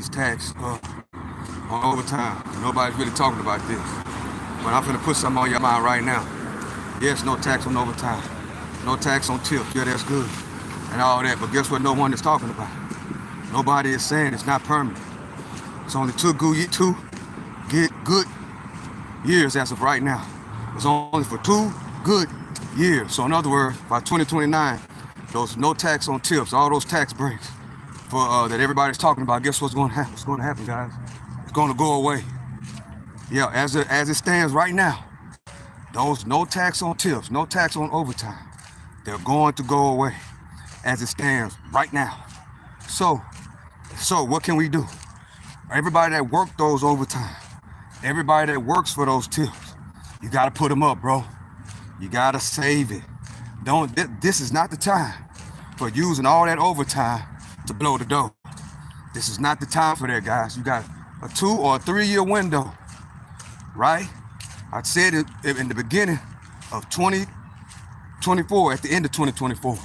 this tax on overtime. Nobody's really talking about this. But I'm finna put something on your mind right now. Yes, no tax on overtime. No tax on tips. Yeah, that's good. And all that. But guess what no one is talking about? Nobody is saying it's not permanent. It's only two good years as of right now. It's only for 2 good years. So in other words, by 2029, those no tax on tips, all those tax breaks for that everybody's talking about, guess what's going to happen? What's going to happen, guys? It's going to go away. Yeah, as it stands right now, those no tax on tips, no tax on overtime, they're going to go away as it stands right now. So what can we do? Everybody that worked those overtime, everybody that works for those tips, you got to put them up, bro. You got to save it. This is not the time for using all that overtime to blow the dough. This is not the time for that, guys. You got a 2 or a 3 year window, right? I said it in the beginning of 2024, at the end of 2024.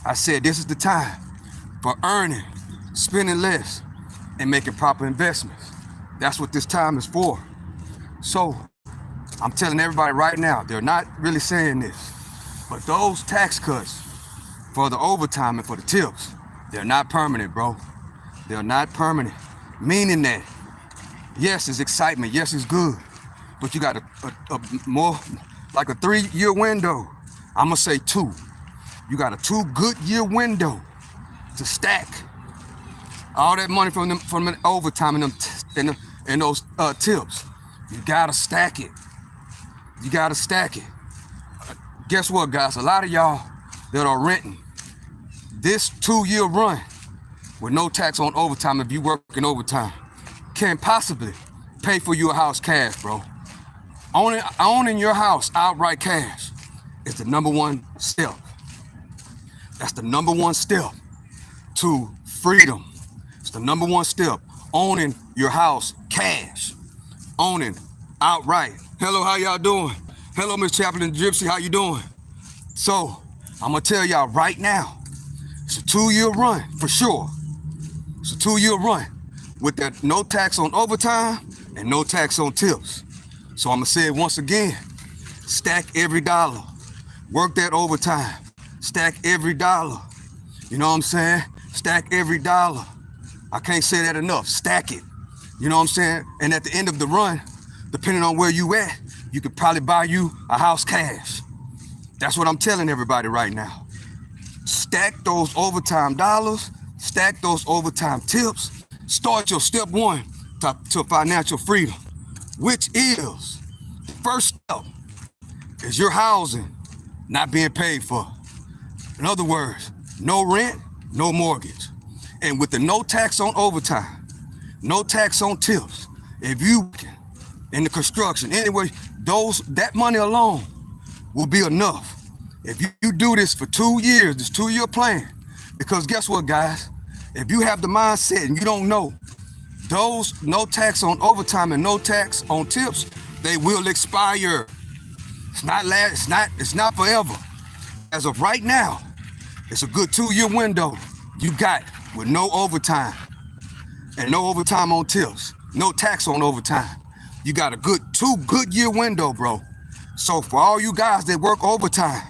I said this is the time for earning, spending less, and making proper investments. That's what this time is for. So I'm telling everybody right now, they're not really saying this, but those tax cuts for the overtime and for the tips, they're not permanent, bro. They're not permanent. Meaning that, yes, it's excitement, yes, it's good, but you got a more, like a 3 year window. I'm gonna say 2. You got a 2 good year window to stack all that money from the overtime and those tips. You gotta stack it. You gotta stack it. Guess what, guys? A lot of y'all that are renting, this 2 year run with no tax on overtime, if you working overtime, can possibly pay for you a house cash, bro. Owning your house outright cash is the number one step. That's the number one step to freedom. It's the number one step. Owning your house cash. Owning outright. Hello, how y'all doing? Hello, Miss Chaplain Gypsy, how you doing? So, I'm gonna tell y'all right now, it's a 2 year run for sure. It's a 2 year run with that no tax on overtime and no tax on tips. So I'm gonna say it once again, stack every dollar. Work that overtime, stack every dollar. You know what I'm saying? Stack every dollar. I can't say that enough, stack it. You know what I'm saying? And at the end of the run, depending on where you at, you could probably buy you a house cash. That's what I'm telling everybody right now. Stack those overtime dollars, stack those overtime tips, start your step 1 to financial freedom, which is, first step is your housing not being paid for. In other words, no rent, no mortgage. And with the no tax on overtime, no tax on tips, if you in the construction, anyway, that money alone will be enough. If you do this for 2 years, this 2 year plan, because guess what, guys? If you have the mindset and you don't know, those no tax on overtime and no tax on tips, they will expire. It's not forever. As of right now, it's a good 2 year window you got with no overtime and no overtime on tips, no tax on overtime. You got a good 2 good year window, bro. So for all you guys that work overtime,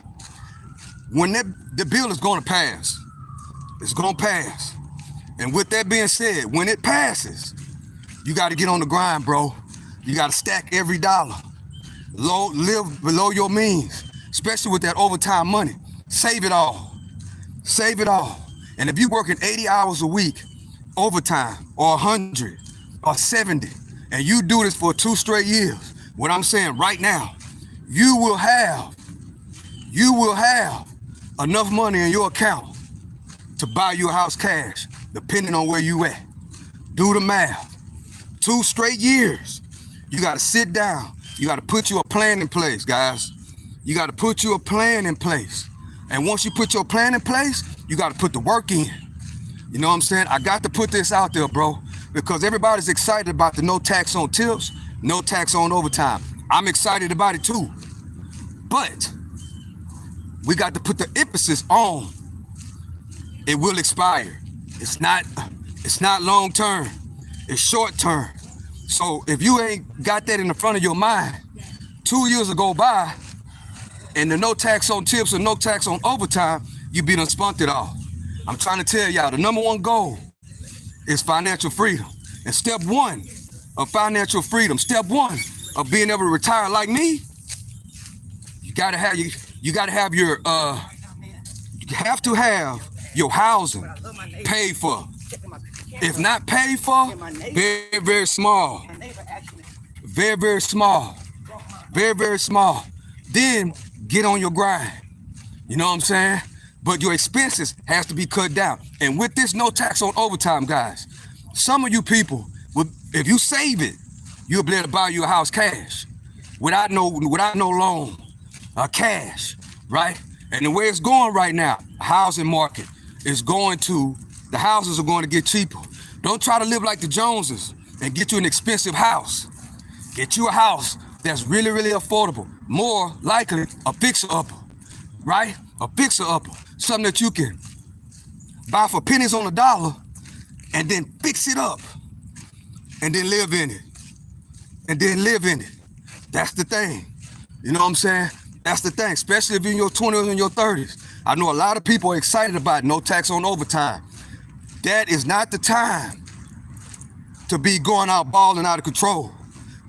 when the bill is gonna pass, it's gonna pass. And with that being said, when it passes, you gotta get on the grind, bro. You gotta stack every dollar. Live below your means, especially with that overtime money. Save it all. Save it all. And if you're working 80 hours a week, overtime, or 100, or 70, and you do this for 2 straight years, what I'm saying right now, you will have enough money in your account to buy you a house cash, depending on where you at. Do the math. 2 straight years. You gotta sit down. You gotta put you a plan in place, guys. You gotta put you a plan in place. And once you put your plan in place, you gotta put the work in. You know what I'm saying? I got to put this out there, bro, because everybody's excited about the no tax on tips, no tax on overtime. I'm excited about it too. But we got to put the emphasis on it will expire. It's not long term. It's short term. So if you ain't got that in the front of your mind, 2 years will go by, and the no tax on tips or no tax on overtime, you be done spunked it all. I'm trying to tell y'all, the number one goal is financial freedom. And step one of financial freedom, step one of being able to retire like me, you gotta have your housing paid for. If not paid for, very, very small. Very, very small. Very, very small. Then get on your grind. You know what I'm saying? But your expenses has to be cut down. And with this no tax on overtime, guys, some of you people, if you save it, you'll be able to buy you a house cash without no loan, cash, right? And the way it's going right now, housing market is the houses are going to get cheaper. Don't try to live like the Joneses and get you an expensive house. Get you a house that's really, really affordable. More likely a fixer-upper, right? A fixer-upper. Something that you can buy for pennies on the dollar and then fix it up and then live in it. And then live in it. That's the thing. You know what I'm saying? That's the thing, especially if you're in your 20s and your 30s. I know a lot of people are excited about no tax on overtime. That is not the time to be going out balling out of control.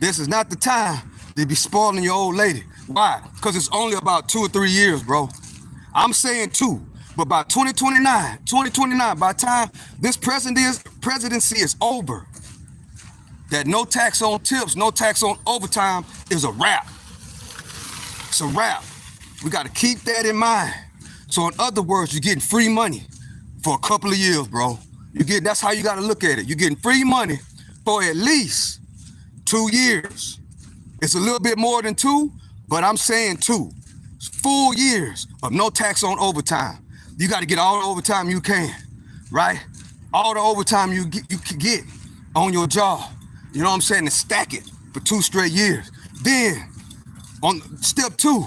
This is not the time to be spoiling your old lady. Why? Because it's only about 2 or 3 years, bro. I'm saying 2, but by 2029, by the time this presidency is over, that no tax on tips, no tax on overtime is a wrap. It's a wrap. We got to keep that in mind. So in other words, you're getting free money for a couple of years, bro. That's how you got to look at it. You're getting free money for at least 2 years. It's a little bit more than 2, but I'm saying 2. Full years of no tax on overtime. You got to get all the overtime you can, right? All the overtime you can get on your job. You know what I'm saying? And stack it for 2 straight years. Then on step 2,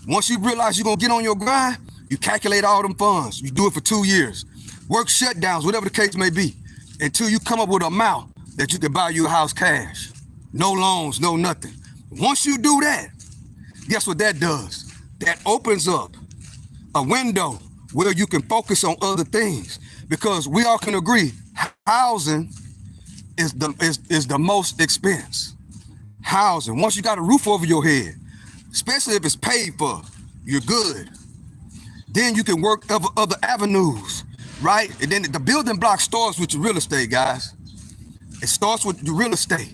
once you realize you're going to get on your grind, you calculate all them funds. You do it for 2 years. Work shutdowns, whatever the case may be, until you come up with an amount that you can buy you a house cash. No loans, no nothing. Once you do that, guess what that does? That opens up a window where you can focus on other things. Because we all can agree, housing is the most expense. Housing. Once you got a roof over your head, especially if it's paid for, you're good. Then you can work other avenues, right? And then the building block starts with your real estate, guys. It starts with your real estate.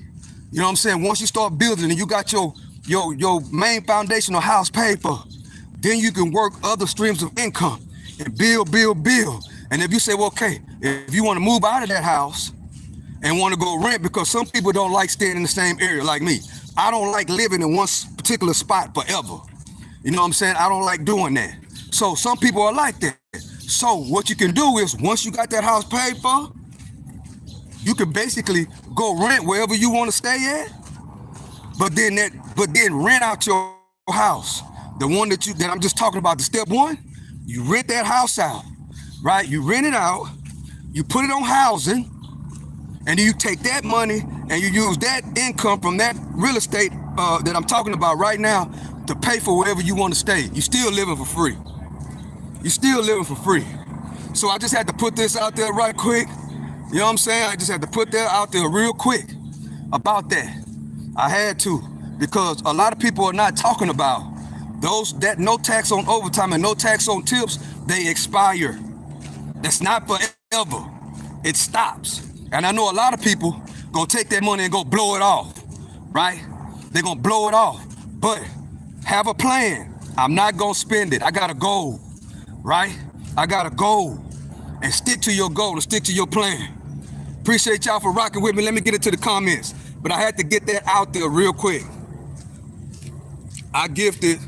You know what I'm saying? Once you start building and you got your main foundational house paid for, then you can work other streams of income and build. And if you say, well, okay, if you want to move out of that house and want to go rent, because some people don't like staying in the same area like me. I don't like living in one particular spot forever. You know what I'm saying? I don't like doing that. So some people are like that. So what you can do is, once you got that house paid for, you can basically go rent wherever you want to stay at, but then rent out your house. The one that I'm just talking about, the step 1, you rent that house out, right? You rent it out, you put it on housing, and then you take that money and you use that income from that real estate that I'm talking about right now to pay for wherever you want to stay. You're still living for free. You're still living for free. So I just had to put this out there right quick. You know what I'm saying? I just had to put that out there real quick about that. I had to, because a lot of people are not talking about that no tax on overtime and no tax on tips, they expire. That's not forever. It stops. And I know a lot of people gonna take that money and go blow it off, right? They're gonna blow it off. But have a plan. I'm not gonna spend it. I got a goal, right? I got a goal. And stick to your goal and stick to your plan. Appreciate y'all for rocking with me. Let me get into the comments. But I had to get that out there real quick. I gifted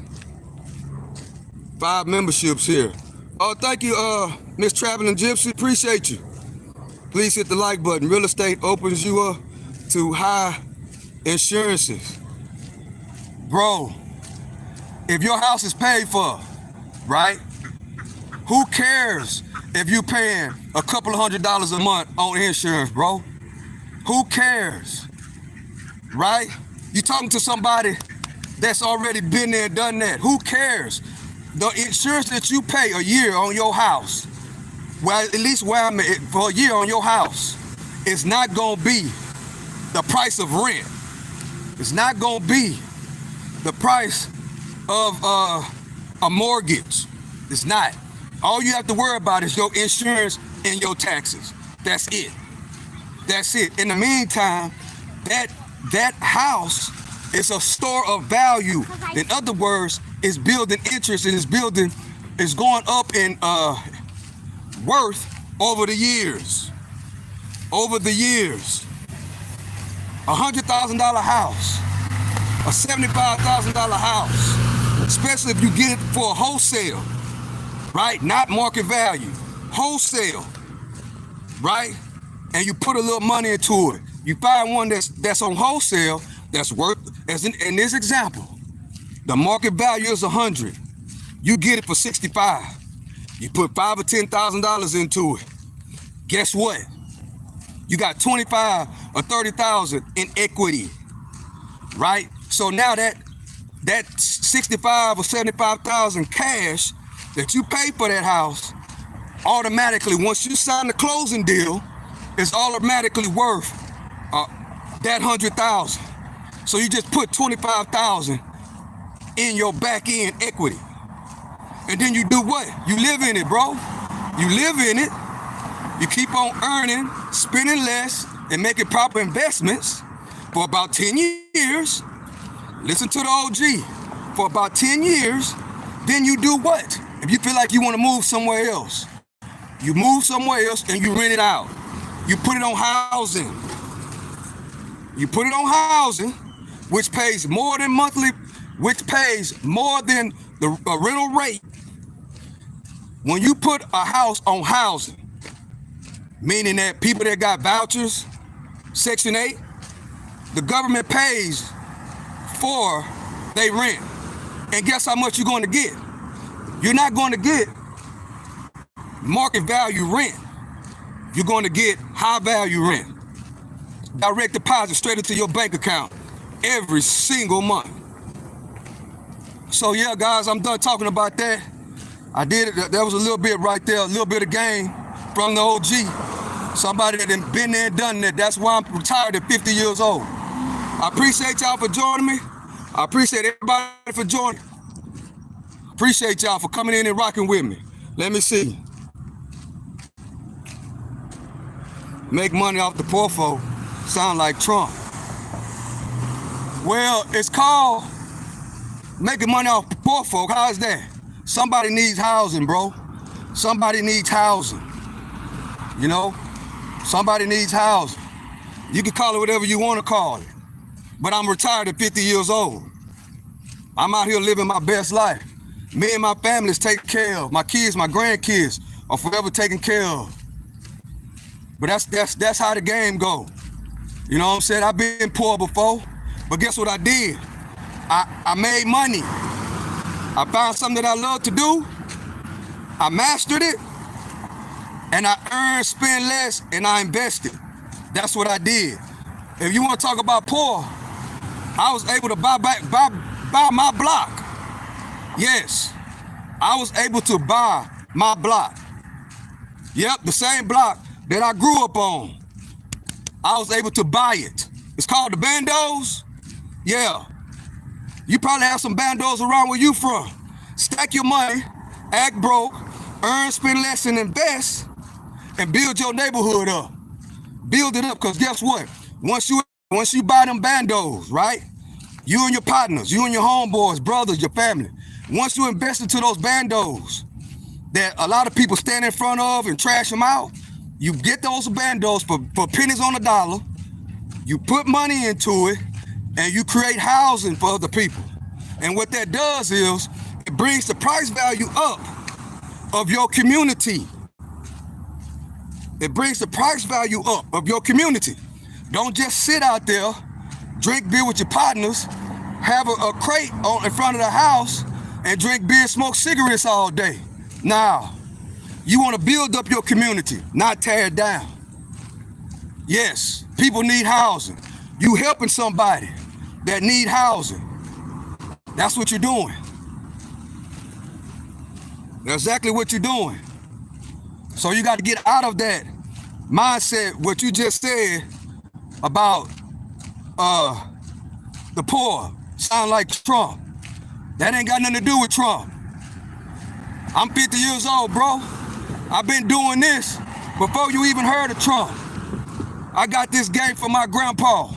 5 memberships here. Oh, thank you, Miss Traveling Gypsy. Appreciate you. Please hit the like button. Real estate opens you up to high insurances. Bro, if your house is paid for, right? Who cares if you paying a couple of $100s a month on insurance, bro? Who cares, right? You're talking to somebody that's already been there and done that. Who cares? The insurance that you pay a year on your house, well, at least where I'm at, for a year on your house, it's not gonna be the price of rent. It's not gonna be the price of a mortgage. It's not. All you have to worry about is your insurance and your taxes. That's it. That's it. In the meantime, that house is a store of value. In other words, it's building interest and it's going up in worth over the years. Over the years. $100,000 house, a $75,000 house, especially if you get it for a wholesale, right? Not market value, wholesale, right? And you put a little money into it. You find one that's on wholesale that's worth, as in this example, the market value is 100. You get it for 65. You put $5,000 or $10,000 into it. Guess what? You got 25 or 30,000 in equity, right? So now that 65 or 75,000 cash that you pay for that house, automatically, once you sign the closing deal, it's automatically worth that 100,000. So you just put 25,000 in your back end equity. And then you do what? You live in it, bro. You live in it. You keep on earning, spending less, and making proper investments for about 10 years. Listen to the OG. For about 10 years, then you do what? If you feel like you want to move somewhere else, you move somewhere else and you rent it out. You put it on housing. You put it on housing, which pays more than monthly, which pays more than the rental rate. When you put a house on housing, meaning that people that got vouchers, Section 8, the government pays for their rent. And guess how much you're going to get? You're not going to get market value rent. You're going to get high value rent. Direct deposit straight into your bank account every single month. So yeah, guys, I'm done talking about that. I did it. That was a little bit right there, a little bit of game from the OG. Somebody that had been there and done that. That's why I'm retired at 50 years old. I appreciate y'all for joining me. I appreciate everybody for joining. Appreciate y'all for coming in and rocking with me. Let me see. Make money off the portfolio. Sound like Trump. Well, it's called making money off the portfolio. How is that? Somebody needs housing, bro. Somebody needs housing. You know? Somebody needs housing. You can call it whatever you want to call it. But I'm retired at 50 years old. I'm out here living my best life. Me and my family is taken care of. My kids, my grandkids are forever taken care of. But that's how the game go. You know what I'm saying? I've been poor before, but guess what I did? I made money. I found something that I love to do. I mastered it, and I earned, spend less, and I invested. That's what I did. If you want to talk about poor, I was able to buy my block. Yes, I was able to buy my block. Yep, the same block that I grew up on. I was able to buy it. It's called the bandos. Yeah. You probably have some bandos around where you from. Stack your money, act broke, earn, spend less, and invest, and build your neighborhood up. Build it up, because guess what? Once you buy them bandos, right? You and your partners, you and your homeboys, brothers, your family. Once you invest into those bandos that a lot of people stand in front of and trash them out, you get those bandos for pennies on the dollar. You put money into it, and you create housing for other people. And what that does is it brings the price value up of your community. It brings the price value up of your community. Don't just sit out there, drink beer with your partners, have a crate in front of the house, and drink beer, smoke cigarettes all day. Now, you want to build up your community, not tear it down. Yes, people need housing. You helping somebody that need housing. That's what you're doing. That's exactly what you're doing. So you got to get out of that mindset, what you just said about the poor. Sound like Trump. That ain't got nothing to do with Trump. I'm 50 years old, bro. I've been doing this before you even heard of Trump. I got this game from my grandpa,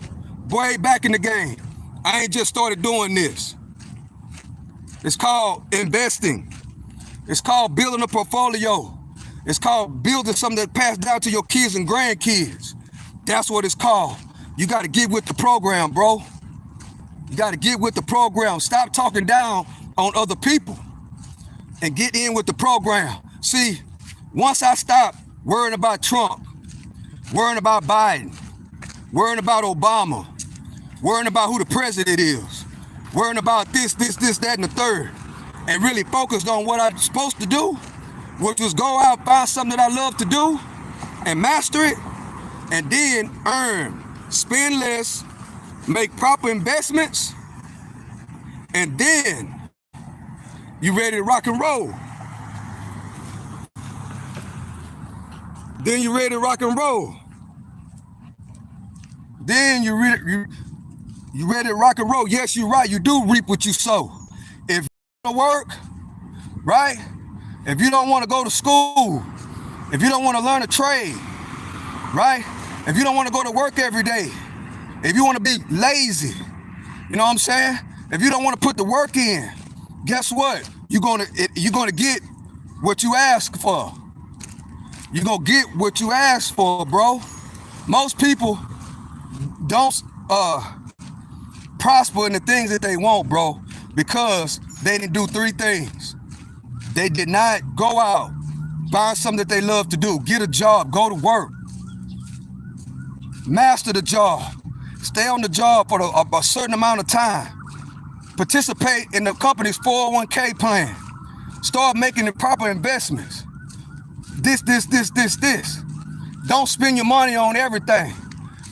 way back in the game. I ain't just started doing this. It's called investing. It's called building a portfolio. It's called building something that passed down to your kids and grandkids. That's what it's called. You got to get with the program, bro. You got to get with the program. Stop talking down on other people and get in with the program. See, once I stop worrying about Trump, worrying about Biden, worrying about Obama, worrying about who the president is, worrying about this, that, and the third, and really focused on what I'm supposed to do, which was go out, find something that I love to do, and master it, and then earn, spend less, make proper investments, and then you ready to rock and roll. Then you ready to rock and roll. Then you ready to rock and roll. Yes, you're right. You do reap what you sow. If you don't work, right? If you don't want to go to school, if you don't want to learn a trade, right? If you don't want to go to work every day, if you want to be lazy, you know what I'm saying? If you don't want to put the work in, guess what? You're gonna get what you ask for. You're gonna get what you ask for, bro. Most people don't prosper in the things that they want, bro, because they didn't do three things. They did not go out, find something that they love to do, get a job, go to work, master the job, stay on the job for a certain amount of time, participate in the company's 401k plan, start making the proper investments. This. Don't spend your money on everything.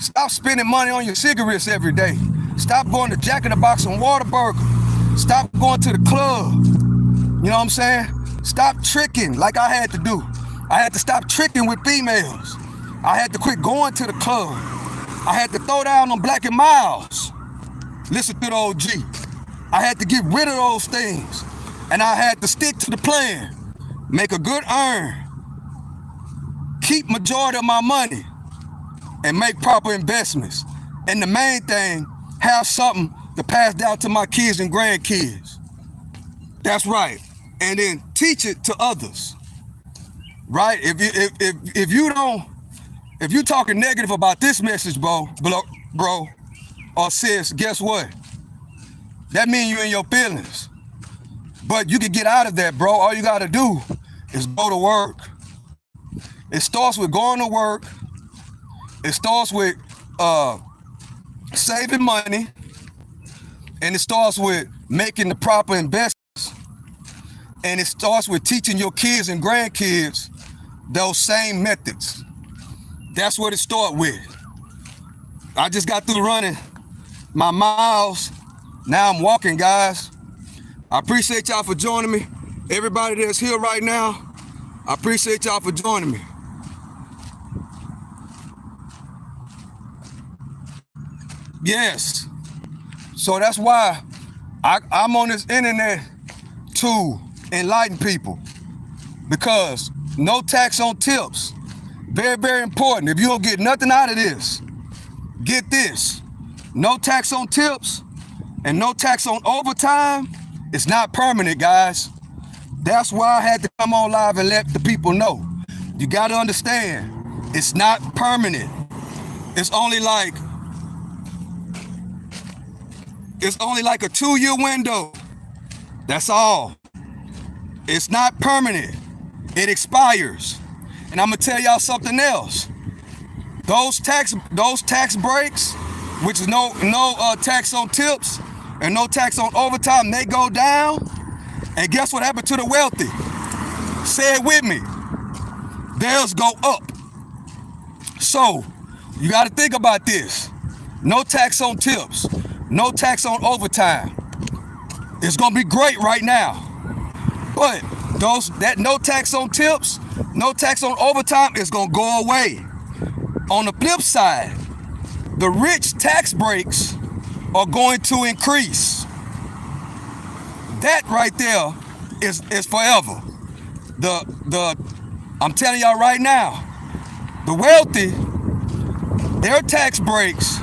Stop spending money on your cigarettes every day. Stop going to Jack in the Box and Whataburger. Stop going to the club. You know what I'm saying? Stop tricking like I had to do. I had to stop tricking with females. I had to quit going to the club. I had to throw down on Black and Miles. Listen to the OG. I had to get rid of those things. And I had to stick to the plan. Make a good earn. Keep majority of my money. And make proper investments. And the main thing, have something to pass down to my kids and grandkids. That's right. And then teach it to others. Right? If you're talking negative about this message, bro, or sis, guess what? That means you in your feelings. But you can get out of that, bro. All you gotta do is go to work. It starts with going to work. It starts with saving money. And it starts with making the proper investments. And it starts with teaching your kids and grandkids those same methods. That's what it starts with. I just got through running my miles. Now I'm walking, guys. I appreciate y'all for joining me. Everybody that's here right now, I appreciate y'all for joining me. Yes. So that's why I'm on this internet to enlighten people. Because no tax on tips. Very, very important. If you don't get nothing out of this, get this. No tax on tips and no tax on overtime. It's not permanent, guys. That's why I had to come on live and let the people know. You got to understand, it's not permanent. It's only like a 2-year window. That's all. It's not permanent. It expires. And I'm gonna tell y'all something else. Those tax breaks, which is no tax on tips and no tax on overtime, they go down. And guess what happened to the wealthy? Say it with me. Theirs go up. So You got to think about this. No tax on tips. No tax on overtime. It's going to be great right now. But that no tax on tips, no tax on overtime is going to go away. On the flip side, the rich tax breaks are going to increase. That right there is forever. I'm telling y'all right now, the wealthy, their tax breaks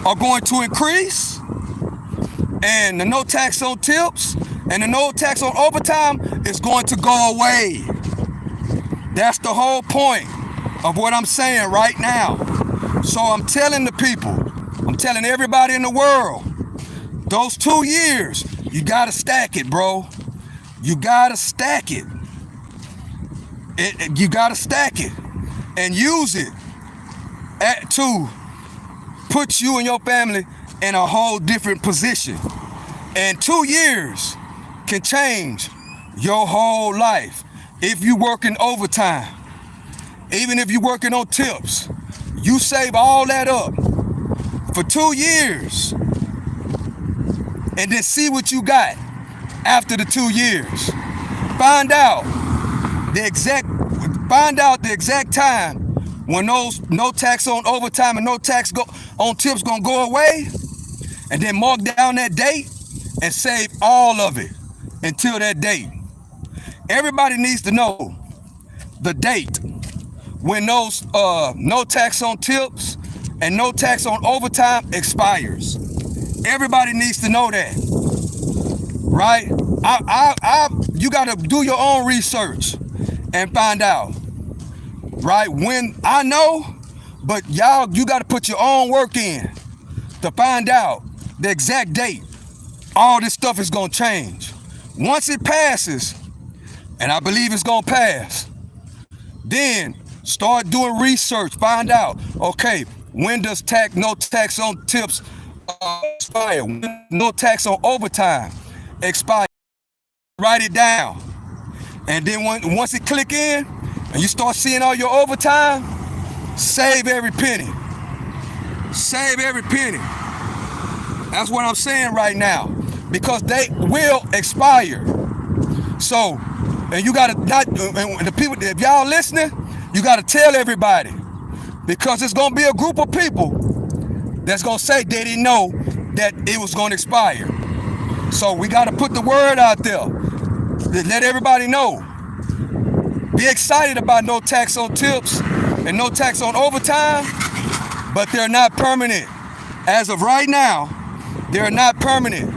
are going to increase, and the no tax on tips and the no tax on overtime is going to go away. That's the whole point of what I'm saying right now. So I'm telling the people, I'm telling everybody in the world, those 2 years, you gotta stack it, bro. You gotta stack it. You gotta stack it and use it to put you and your family in a whole different position. And 2 years can change your whole life. If you're working overtime, even if you're working on tips, you save all that up for 2 years and then see what you got after the 2 years. Find out the exact time when those no tax on overtime and no tax on tips gonna go away, and then mark down that date and save all of it until that date. Everybody needs to know the date when those no tax on tips and no tax on overtime expires. Everybody needs to know that, right? You gotta do your own research and find out, right? When I know, but y'all, you gotta put your own work in to find out the exact date all this stuff is gonna change. Once it passes, and I believe it's gonna pass, then start doing research, find out, okay, when does no tax on tips expire? When no tax on overtime expire? Write it down. And then once it click in and you start seeing all your overtime, save every penny. Save every penny. That's what I'm saying right now, because they will expire. So, and you gotta and the people, if y'all listening, you gotta tell everybody, because it's gonna be a group of people that's gonna say they didn't know that it was gonna expire. So we gotta put the word out there, let everybody know. Be excited about no tax on tips and no tax on overtime, but they're not permanent. As of right now, they're not permanent.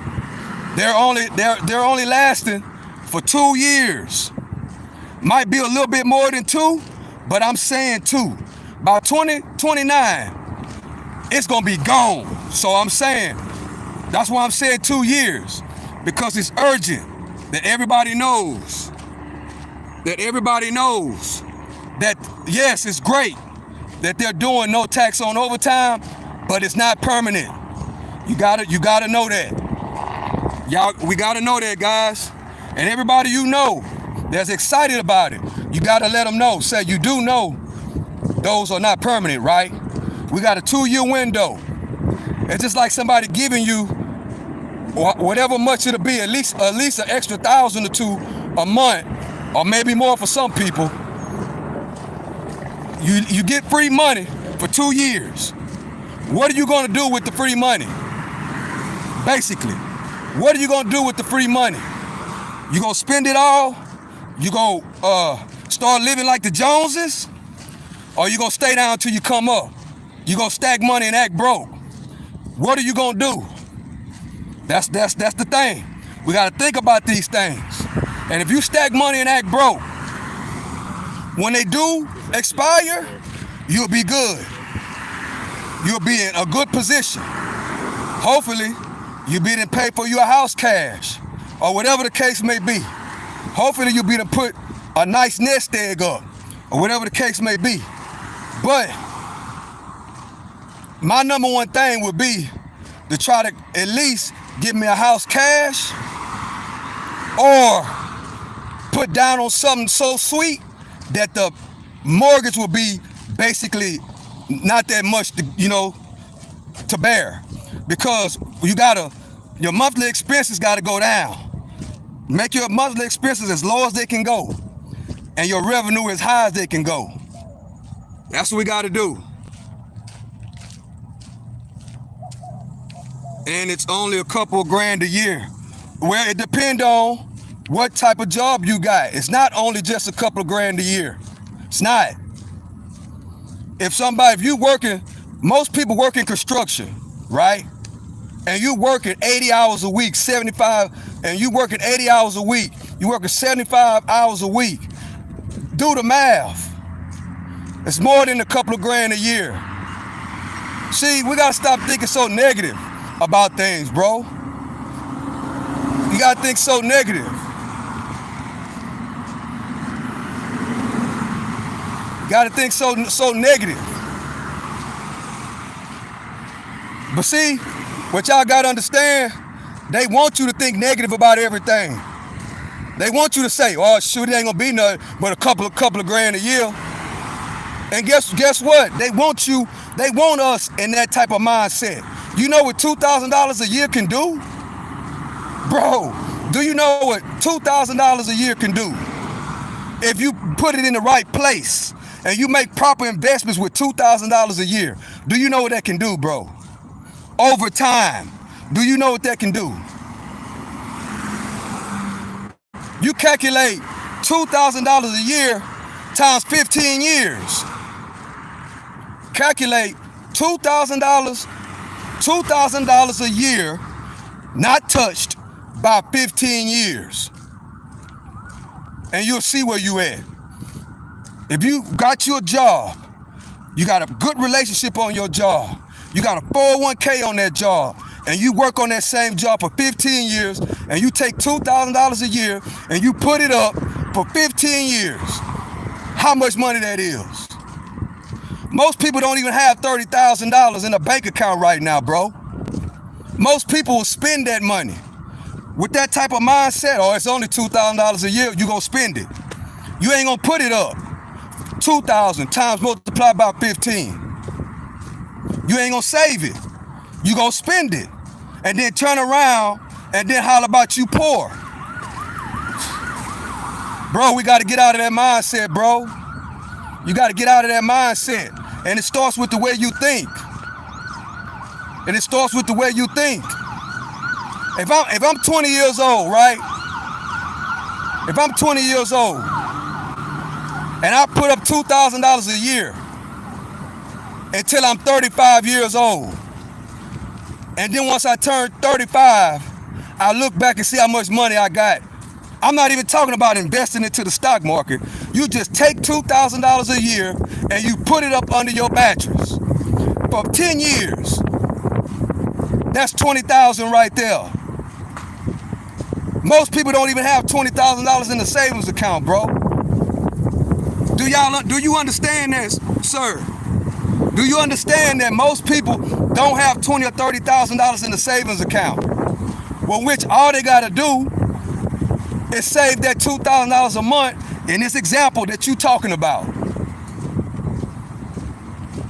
They're only lasting for 2 years. Might be a little bit more than 2, but I'm saying 2. By 2029, it's gonna be gone. So I'm saying, that's why I'm saying 2 years, because it's urgent that everybody knows. That everybody knows that, yes, it's great that they're doing no tax on overtime, but it's not permanent. You gotta know that. Y'all, we gotta know that, guys. And everybody you know that's excited about it, you gotta let them know. Say, you do know those are not permanent, right? We got a 2-year window. It's just like somebody giving you whatever much it'll be, at least an extra $1,000 or $2 a month, or maybe more for some people. You get free money for 2 years. What are you gonna do with the free money? Basically, what are you gonna do with the free money? You gonna spend it all? You gonna start living like the Joneses? Or you gonna stay down till you come up? You gonna stack money and act broke? What are you gonna do? That's the thing. We gotta think about these things. And if you stack money and act broke, when they do expire, you'll be good. You'll be in a good position. Hopefully, you'll be to pay for your house cash, or whatever the case may be. Hopefully, you'll be to put a nice nest egg up, or whatever the case may be. But my number one thing would be to try to at least give me a house cash, or put down on something so sweet that the mortgage will be basically not that much to, to bear, because your monthly expenses gotta go down. Make your monthly expenses as low as they can go, and your revenue as high as they can go. That's what we gotta do. And it's only a couple of grand a year. Well, it depends on what type of job you got. It's not only just a couple of grand a year. It's not. If you working, most people work in construction, right? And you working 80 hours a week, 75, and you working 80 hours a week, you working 75 hours a week. Do the math. It's more than a couple of grand a year. See, we gotta stop thinking so negative about things, bro. You gotta think so negative. You gotta think so negative. But see, what y'all gotta understand, they want you to think negative about everything. They want you to say, oh shoot, it ain't gonna be nothing but a couple of grand a year. And guess what? They want us in that type of mindset. You know what $2,000 a year can do? Bro, do you know what $2,000 a year can do? If you put it in the right place and you make proper investments with $2,000 a year, do you know what that can do, bro? Over time, do you know what that can do? You calculate $2,000 a year times 15 years. Calculate $2,000 a year, not touched, by 15 years. And you'll see where you at. If you got your job, you got a good relationship on your job, you got a 401k on that job, and you work on that same job for 15 years, and you take $2,000 a year and you put it up for 15 years, how much money that is? Most people don't even have $30,000 in a bank account right now, bro. Most people will spend that money. With that type of mindset, oh, it's only $2,000 a year, you gonna spend it. You ain't gonna put it up. 2,000 times multiplied by 15. You ain't gonna save it. You gonna spend it. And then turn around and then holler about you poor. Bro, we gotta get out of that mindset, bro. You gotta get out of that mindset. And it starts with the way you think. And it starts with the way you think. If I'm 20 years old, right? If I'm 20 years old and I put up $2,000 a year until I'm 35 years old, and then once I turn 35, I look back and see how much money I got. I'm not even talking about investing into the stock market. You just take $2,000 a year and you put it up under your mattress for 10 years. That's $20,000 right there. Most people don't even have $20,000 in the savings account, bro. Do you understand this, sir? Do you understand that most people don't have $20,000 or $30,000 in the savings account? Well, which all they gotta do is save that $2,000 a month in this example that you talking about.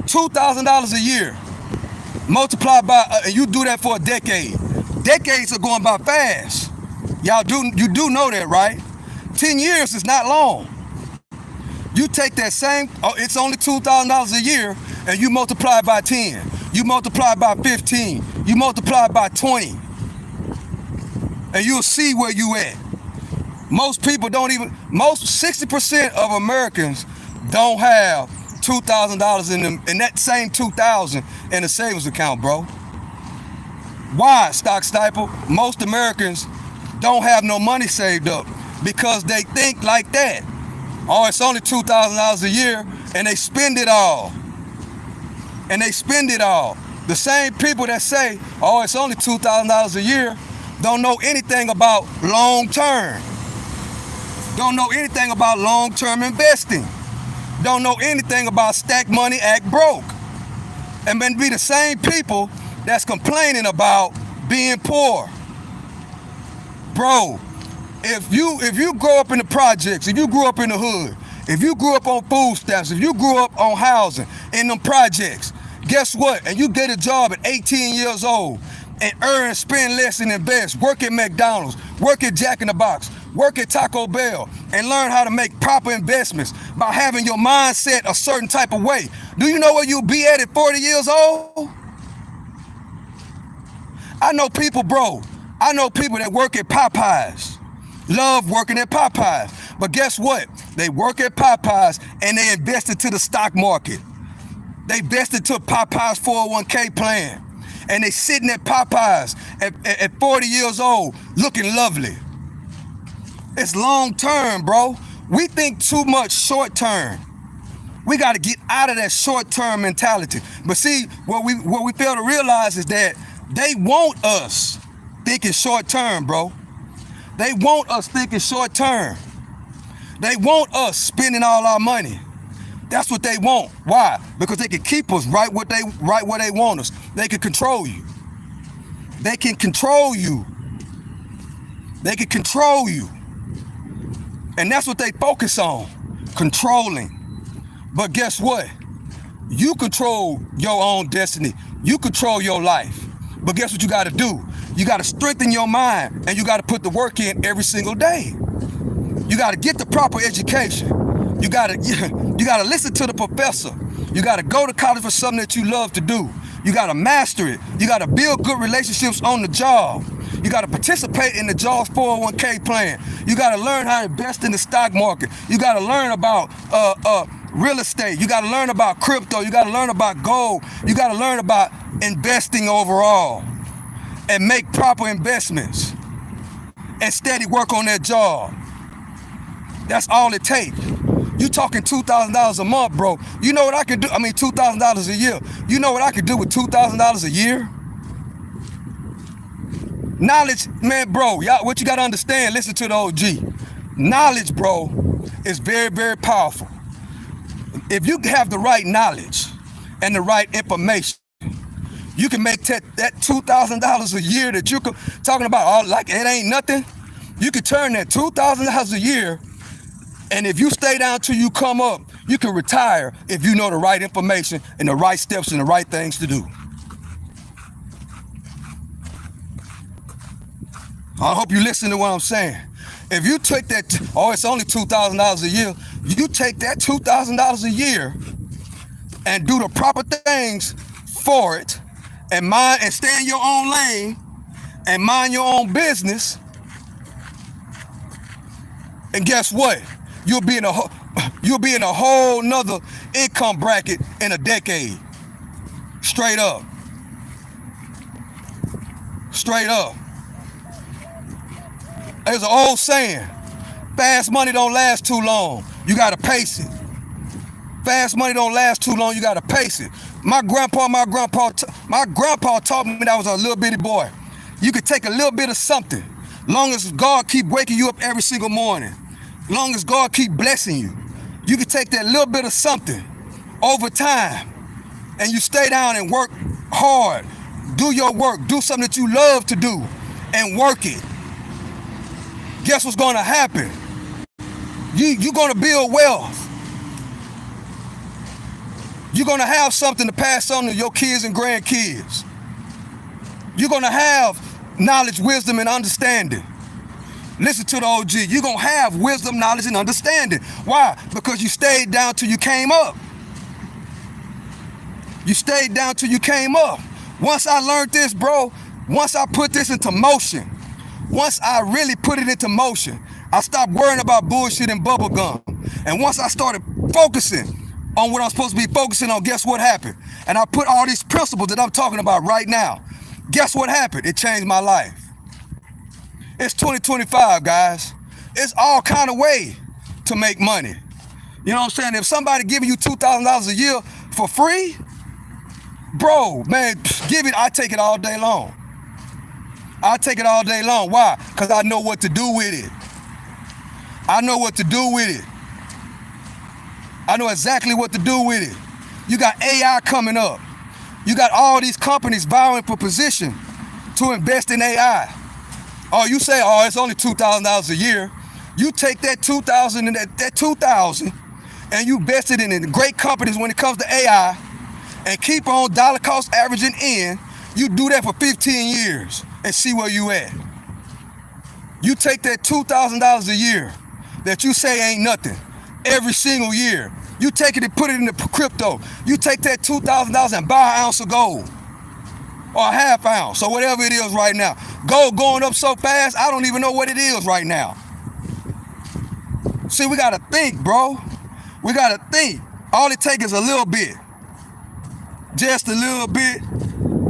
$2,000 a year, multiplied by, and you do that for a decade. Decades are going by fast. You do know that, right? 10 years is not long. You take that same, it's only $2,000 a year, and you multiply it by 10. You multiply it by 15. You multiply it by 20. And you'll see where you at. Most people don't even, 60% of Americans don't have $2,000 in that same $2,000 in a savings account, bro. Why, Stock Sniper? Most Americans don't have no money saved up because they think like that. Oh, it's only $2,000 a year, and they spend it all. And they spend it all. The same people that say, oh, it's only $2,000 a year, don't know anything about long term. Don't know anything about long-term investing. Don't know anything about stack money, act broke. And then be the same people that's complaining about being poor. Bro, if you grow up in the projects, if you grew up in the hood, If you grew up on food stamps, if you grew up on housing in them projects, guess what? And you get a job at 18 years old and earn, spend less and invest, work at McDonald's, work at Jack in the Box, work at Taco Bell, and learn how to make proper investments by having your mindset a certain type of way. Do you know where you'll be at 40 years old? I know people, bro. I know people that work at Popeyes, love working at Popeyes. But guess what? They work at Popeyes and they invest into the stock market. They invest into Popeyes 401k plan. And they sitting at Popeyes at 40 years old looking lovely. It's long term, bro. We think too much short term. We got to get out of that short term mentality. But see, what we fail to realize is that they want us thinking short term, bro. They want us thinking short term. They want us spending all our money. That's what they want. Why? Because they can keep us right where they want us. They can control you. They can control you. They can control you. And that's what they focus on, controlling. But guess what? You control your own destiny. You control your life. But guess what you got to do? You got to strengthen your mind, and you got to put the work in every single day. You got to get the proper education. You got to listen to the professor. You got to go to college for something that you love to do. You got to master it. You got to build good relationships on the job. You got to participate in the job's 401k plan. You got to learn how to invest in the stock market. You got to learn about real estate. You got to learn about crypto. You got to learn about gold. You got to learn about investing overall and make proper investments and steady work on that job. That's all it takes. You talking $2,000 a month, bro. You know what I could do? I mean, $2,000 a year. You know what I could do with $2,000 a year? Knowledge, man, bro, y'all, what you got to understand, listen to the OG. Knowledge, bro, is very, very powerful. If you have the right knowledge and the right information, you can make that $2,000 a year that you're talking about, like it ain't nothing. You can turn that $2,000 a year, and if you stay down till you come up, you can retire if you know the right information and the right steps and the right things to do. I hope you listen to what I'm saying. If you take that, it's only $2,000 a year, you take that $2,000 a year and do the proper things for it, and stay in your own lane and mind your own business. And guess what? You'll be in a whole nother income bracket in a decade. Straight up. Straight up. There's an old saying, fast money don't last too long. You gotta pace it. Fast money don't last too long, you gotta pace it. My grandpa taught me when I was a little bitty boy. You could take a little bit of something, long as God keep waking you up every single morning, long as God keep blessing you. You can take that little bit of something over time, and you stay down and work hard. Do your work, do something that you love to do, and work it. Guess what's gonna happen? You're gonna build wealth. You're gonna have something to pass on to your kids and grandkids. You're gonna have knowledge, wisdom, and understanding. Listen to the OG. You're gonna have wisdom, knowledge, and understanding. Why? Because you stayed down till you came up. You stayed down till you came up. Once I learned this, bro, once I put this into motion, once I really put it into motion, I stopped worrying about bullshit and bubble gum. And once I started focusing on what I'm supposed to be focusing on, guess what happened? And I put all these principles that I'm talking about right now. Guess what happened? It changed my life. It's 2025, guys. It's all kind of way to make money. You know what I'm saying? If somebody giving you $2,000 a year for free, bro, man, give it. I take it all day long. I take it all day long. Why? Because I know what to do with it. I know what to do with it. I know exactly what to do with it. You got AI coming up. You got all these companies vying for position to invest in AI. Oh, you say, it's only $2,000 a year. You take that $2,000 and that $2,000 and you invested in great companies when it comes to AI, and keep on dollar cost averaging in, you do that for 15 years and see where you at. You take that $2,000 a year that you say ain't nothing every single year. You take it and put it into crypto. You take that $2,000 and buy an ounce of gold or a half ounce or whatever it is right now. Gold going up so fast, I don't even know what it is right now. See, we got to think, bro. We got to think. All it takes is a little bit. Just a little bit.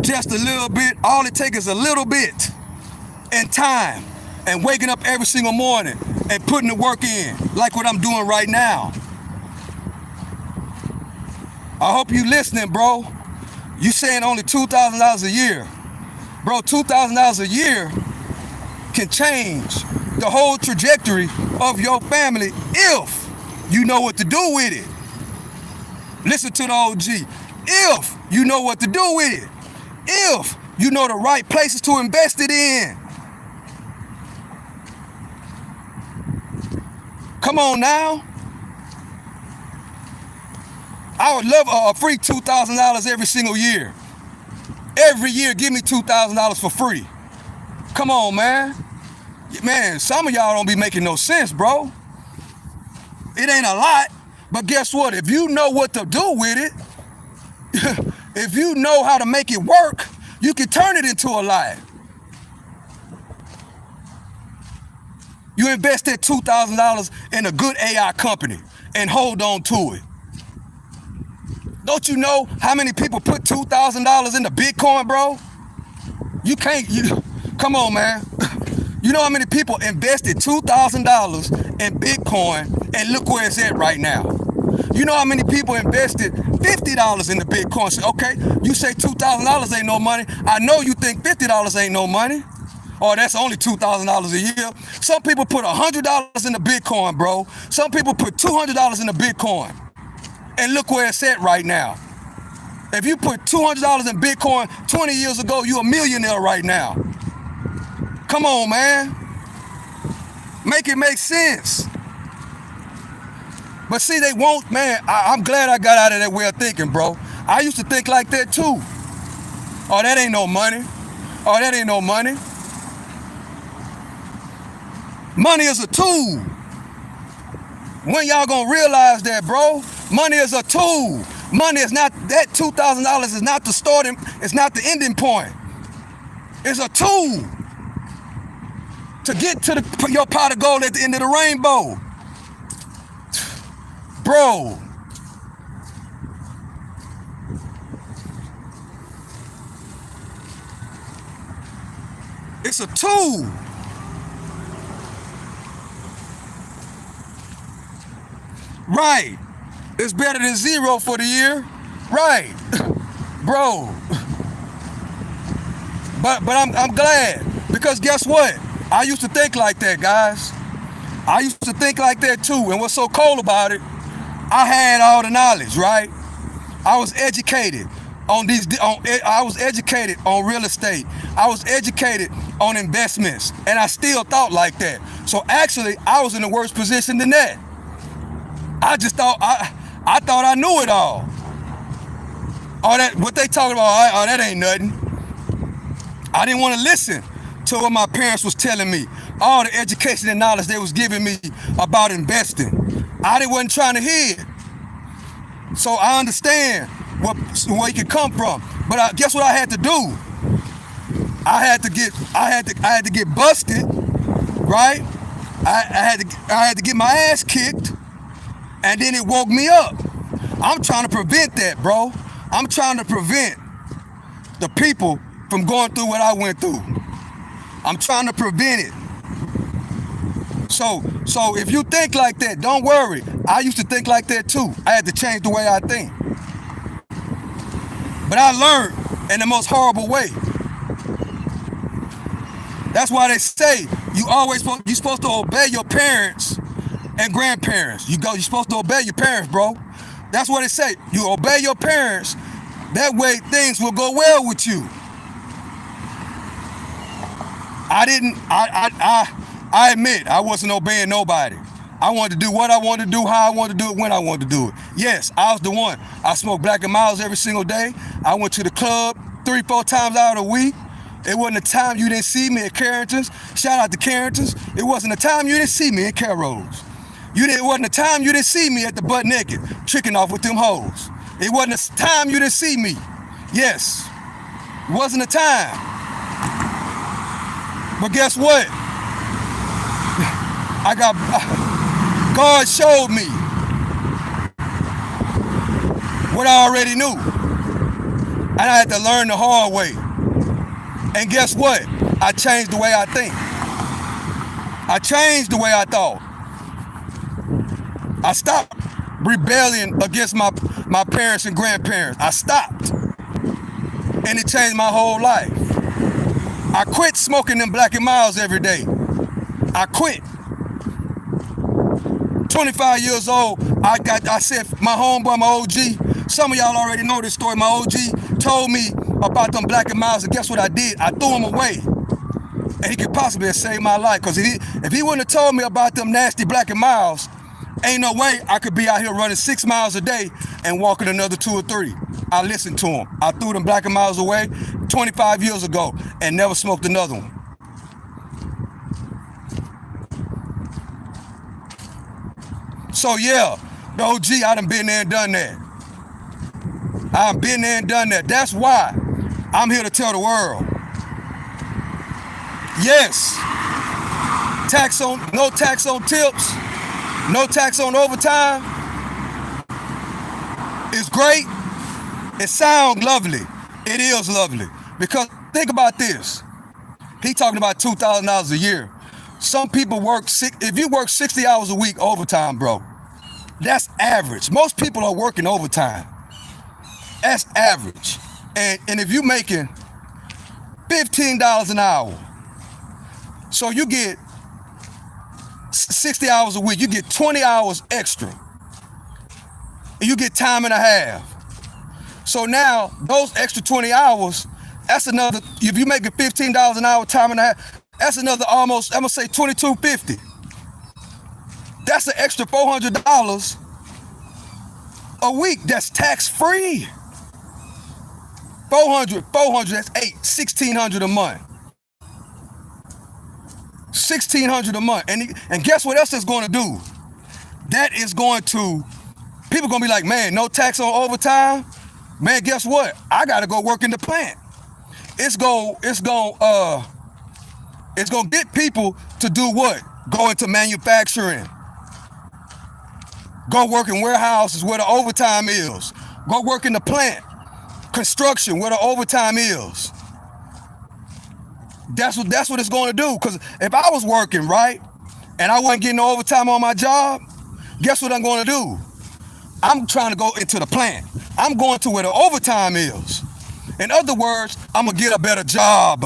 Just a little bit. All it takes is a little bit and time and waking up every single morning and putting the work in like what I'm doing right now. I hope you listening, bro. You saying only $2,000 a year. Bro, $2,000 a year can change the whole trajectory of your family if you know what to do with it. Listen to the OG. If you know what to do with it. If you know the right places to invest it in. Come on now. I would love a free $2,000 every single year. Every year, give me $2,000 for free. Come on, man. Man, some of y'all don't be making no sense, bro. It ain't a lot, but guess what? If you know what to do with it, if you know how to make it work, you can turn it into a lot. You invest that $2,000 in a good AI company and hold on to it. Don't you know how many people put $2,000 into Bitcoin, bro? You can't, come on, man. You know how many people invested $2,000 in Bitcoin and look where it's at right now? You know how many people invested $50 in the Bitcoin? Say, okay, you say $2,000 ain't no money. I know you think $50 ain't no money. Or that's only $2,000 a year. Some people put $100 in the Bitcoin, bro. Some people put $200 in the Bitcoin. And look where it's at right now. If you put $200 in Bitcoin 20 years ago, you're a millionaire right now. Come on, man. Make it make sense. But see, they won't, man. I'm glad I got out of that way of thinking, bro. I used to think like that too. Oh, that ain't no money. Oh, that ain't no money. Money is a tool. When y'all gonna realize that, bro? Money is a tool. Money is not, that $2,000 is not the starting, it's not the ending point. It's a tool to get to your pot of gold at the end of the rainbow. Bro. It's a tool. Right. It's better than zero for the year. Right. Bro. But I'm glad, because guess what? I used to think like that, guys. I used to think like that too. And what's so cool about it, I had all the knowledge, right? I was educated on I was educated on real estate. I was educated on investments, and I still thought like that. So actually, I was in a worse position than that. I just thought I thought I knew it all. All that, what they talking about, oh, that ain't nothing. I didn't want to listen to what my parents was telling me, all the education and knowledge they was giving me about investing. I wasn't trying to hear it. So I understand where it could come from. But guess what I had to do? I had to get busted, right? I had to get my ass kicked, and then it woke me up. I'm trying to prevent that, bro. I'm trying to prevent the people from going through what I went through. I'm trying to prevent it. So if you think like that, don't worry. I used to think like that too. I had to change the way I think. But I learned in the most horrible way. That's why they say you're supposed to obey your parents and grandparents. You're supposed to obey your parents, bro. That's what they say. You obey your parents. That way things will go well with you. I admit I wasn't obeying nobody. I wanted to do what I wanted to do, how I wanted to do it, when I wanted to do it. Yes, I was the one. I smoked Black and Miles every single day. I went to the club 3-4 times out of the week. It wasn't a time you didn't see me at Carrington's. Shout out to Carrington's. It wasn't a time you didn't see me at Carol's. It wasn't a time you didn't see me at the butt naked, tricking off with them hoes. It wasn't a time you didn't see me. Yes, it wasn't a time. But guess what? God showed me what I already knew. And I had to learn the hard way. And guess what? I changed the way I think. I changed the way I thought. I stopped rebelling against my parents and grandparents. I stopped. And it changed my whole life. I quit smoking them Black and Miles every day. I quit. 25 years old, I said, my homeboy, my OG, some of y'all already know this story. My OG told me about them Black and Miles, and guess what I did? I threw them away. And he could possibly have saved my life, because if he wouldn't have told me about them nasty Black and Miles, ain't no way I could be out here running 6 miles a day and walking another 2 or 3. I listened to him. I threw them Black and Miles away 25 years ago and never smoked another one. So yeah, the OG, I done been there and done that. I've been there and done that. That's why I'm here to tell the world. Yes, no tax on tips, no tax on overtime. It's great. It sounds lovely. It is lovely. Because think about this. He talking about $2,000 a year. Some people if you work 60 hours a week overtime, bro, that's average. Most people are working overtime. That's average. And if you making $15 an hour, so you get 60 hours a week, you get 20 hours extra. And you get time and a half. So now, those extra 20 hours, that's another, if you're making $15 an hour, time and a half, that's another almost, I'm gonna say $22.50. That's an extra $400 a week. That's tax-free. 400, that's $1,600 a month. $1,600 a month. And guess what else that's going to do? That is going to, people going to be like, man, no tax on overtime? Man, guess what? I got to go work in the plant. It's going to get people to do what? Go into manufacturing. Go work in warehouses where the overtime is. Go work in the plant. Construction where the overtime is. That's what it's going to do. Because if I was working, right, and I wasn't getting no overtime on my job, guess what I'm going to do? I'm trying to go into the plant. I'm going to where the overtime is. In other words, I'm going to get a better job.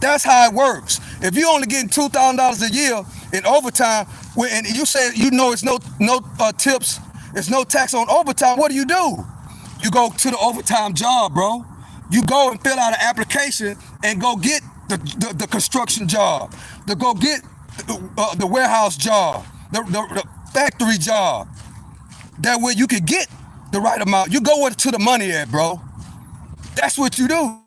That's how it works. If you're only getting $2,000 a year in overtime, and you say it's no tips, it's no tax on overtime, what do? You go to the overtime job, bro. You go and fill out an application and go get the construction job, to go get the warehouse job, the factory job. That way you can get the right amount. You go to the money at, bro. That's what you do.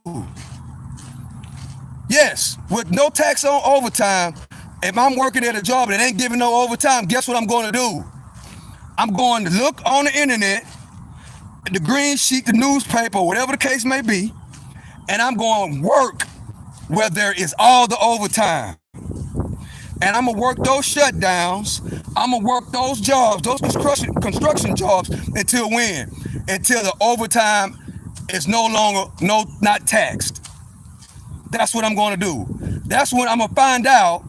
Yes, with no tax on overtime, if I'm working at a job that ain't giving no overtime, guess what I'm going to do? I'm going to look on the internet, the green sheet, the newspaper, whatever the case may be, and I'm going to work where there is all the overtime. And I'm going to work those shutdowns. I'm going to work those jobs, those construction jobs until when? Until the overtime is not taxed. That's what I'm going to do. That's when I'm going to find out.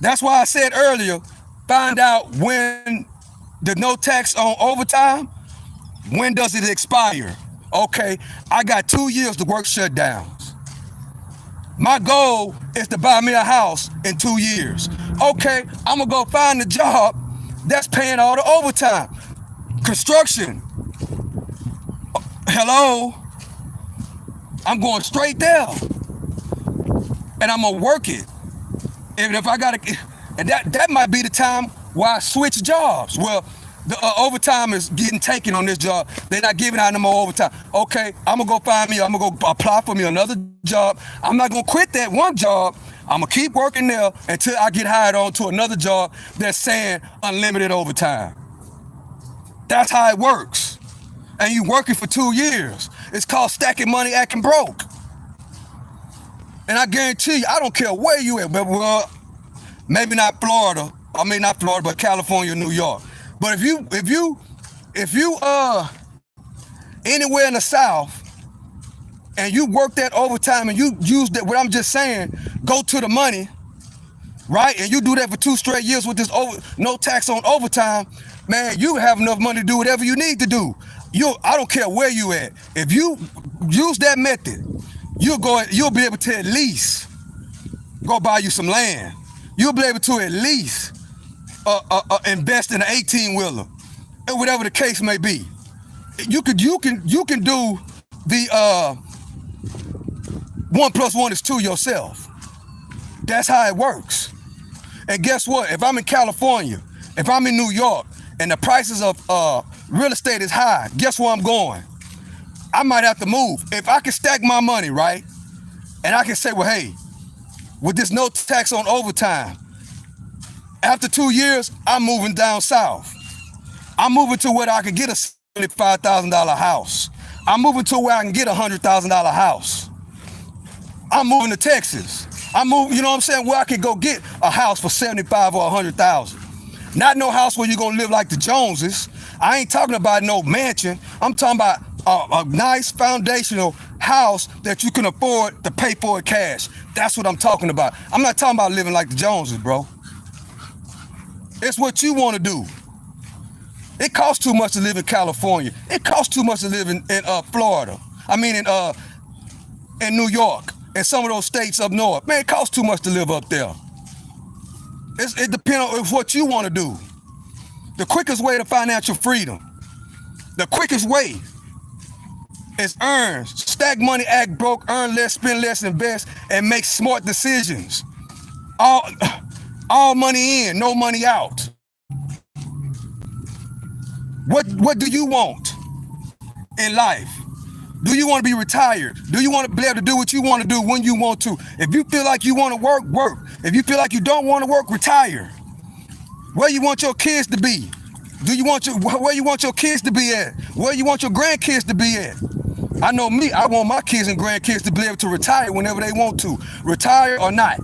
That's why I said earlier, find out when the no tax on overtime, when does it expire? Okay, I got 2 years to work shutdowns. My goal is to buy me a house in 2 years. Okay, I'm gonna go find a job that's paying all the overtime. Construction. Hello? I'm going straight there. And I'm gonna work it. And if I gotta, and that might be the time Why switch jobs? Well, the overtime is getting taken on this job. They're not giving out no more overtime. Okay, I'm gonna go find me, I'm gonna go apply for me another job. I'm not gonna quit that one job. I'm gonna keep working there until I get hired on to another job that's saying unlimited overtime. That's how it works. And you working for 2 years. It's called stacking money, acting broke. And I guarantee you, I don't care where you at, but well, maybe not Florida. I mean, not Florida, but California, New York. But if you anywhere in the South and you work that overtime and you use that, what I'm just saying, go to the money, right? And you do that for 2 straight years with this no tax on overtime, man, you have enough money to do whatever you need to do. I don't care where you at. If you use that method, you'll be able to at least go buy you some land. You'll be able to at least invest in an 18-wheeler, or whatever the case may be. You can do the 1 + 1 is 2 yourself. That's how it works. And guess what? If I'm in California, if I'm in New York, and the prices of real estate is high, guess where I'm going? I might have to move. If I can stack my money, right, and I can say, well, hey, with this no tax on overtime, after 2 years, I'm moving down south. I'm moving to where I can get a $75,000 house. I'm moving to where I can get a $100,000 house. I'm moving to Texas. I'm moving, you know what I'm saying, where I can go get a house for $75,000 or $100,000. Not no house where you're gonna live like the Joneses. I ain't talking about no mansion. I'm talking about a nice foundational house that you can afford to pay for it cash. That's what I'm talking about. I'm not talking about living like the Joneses, bro. It's what you want to do. It costs too much to live in California. It costs too much to live in Florida. I mean in New York and some of those states up north. Man, it costs too much to live up there. It depends on what you want to do. The quickest way to financial freedom, the quickest way is earn, stack money, act broke, earn less, spend less, invest, and make smart decisions. All money in, no money out. What do you want in life? Do you want to be retired? Do you want to be able to do what you want to do when you want to? If you feel like you want to work, work. If you feel like you don't want to work, retire. Where you want your kids to be? Where you want your kids to be at? Where you want your grandkids to be at? I know me, I want my kids and grandkids to be able to retire whenever they want to. Retire or not.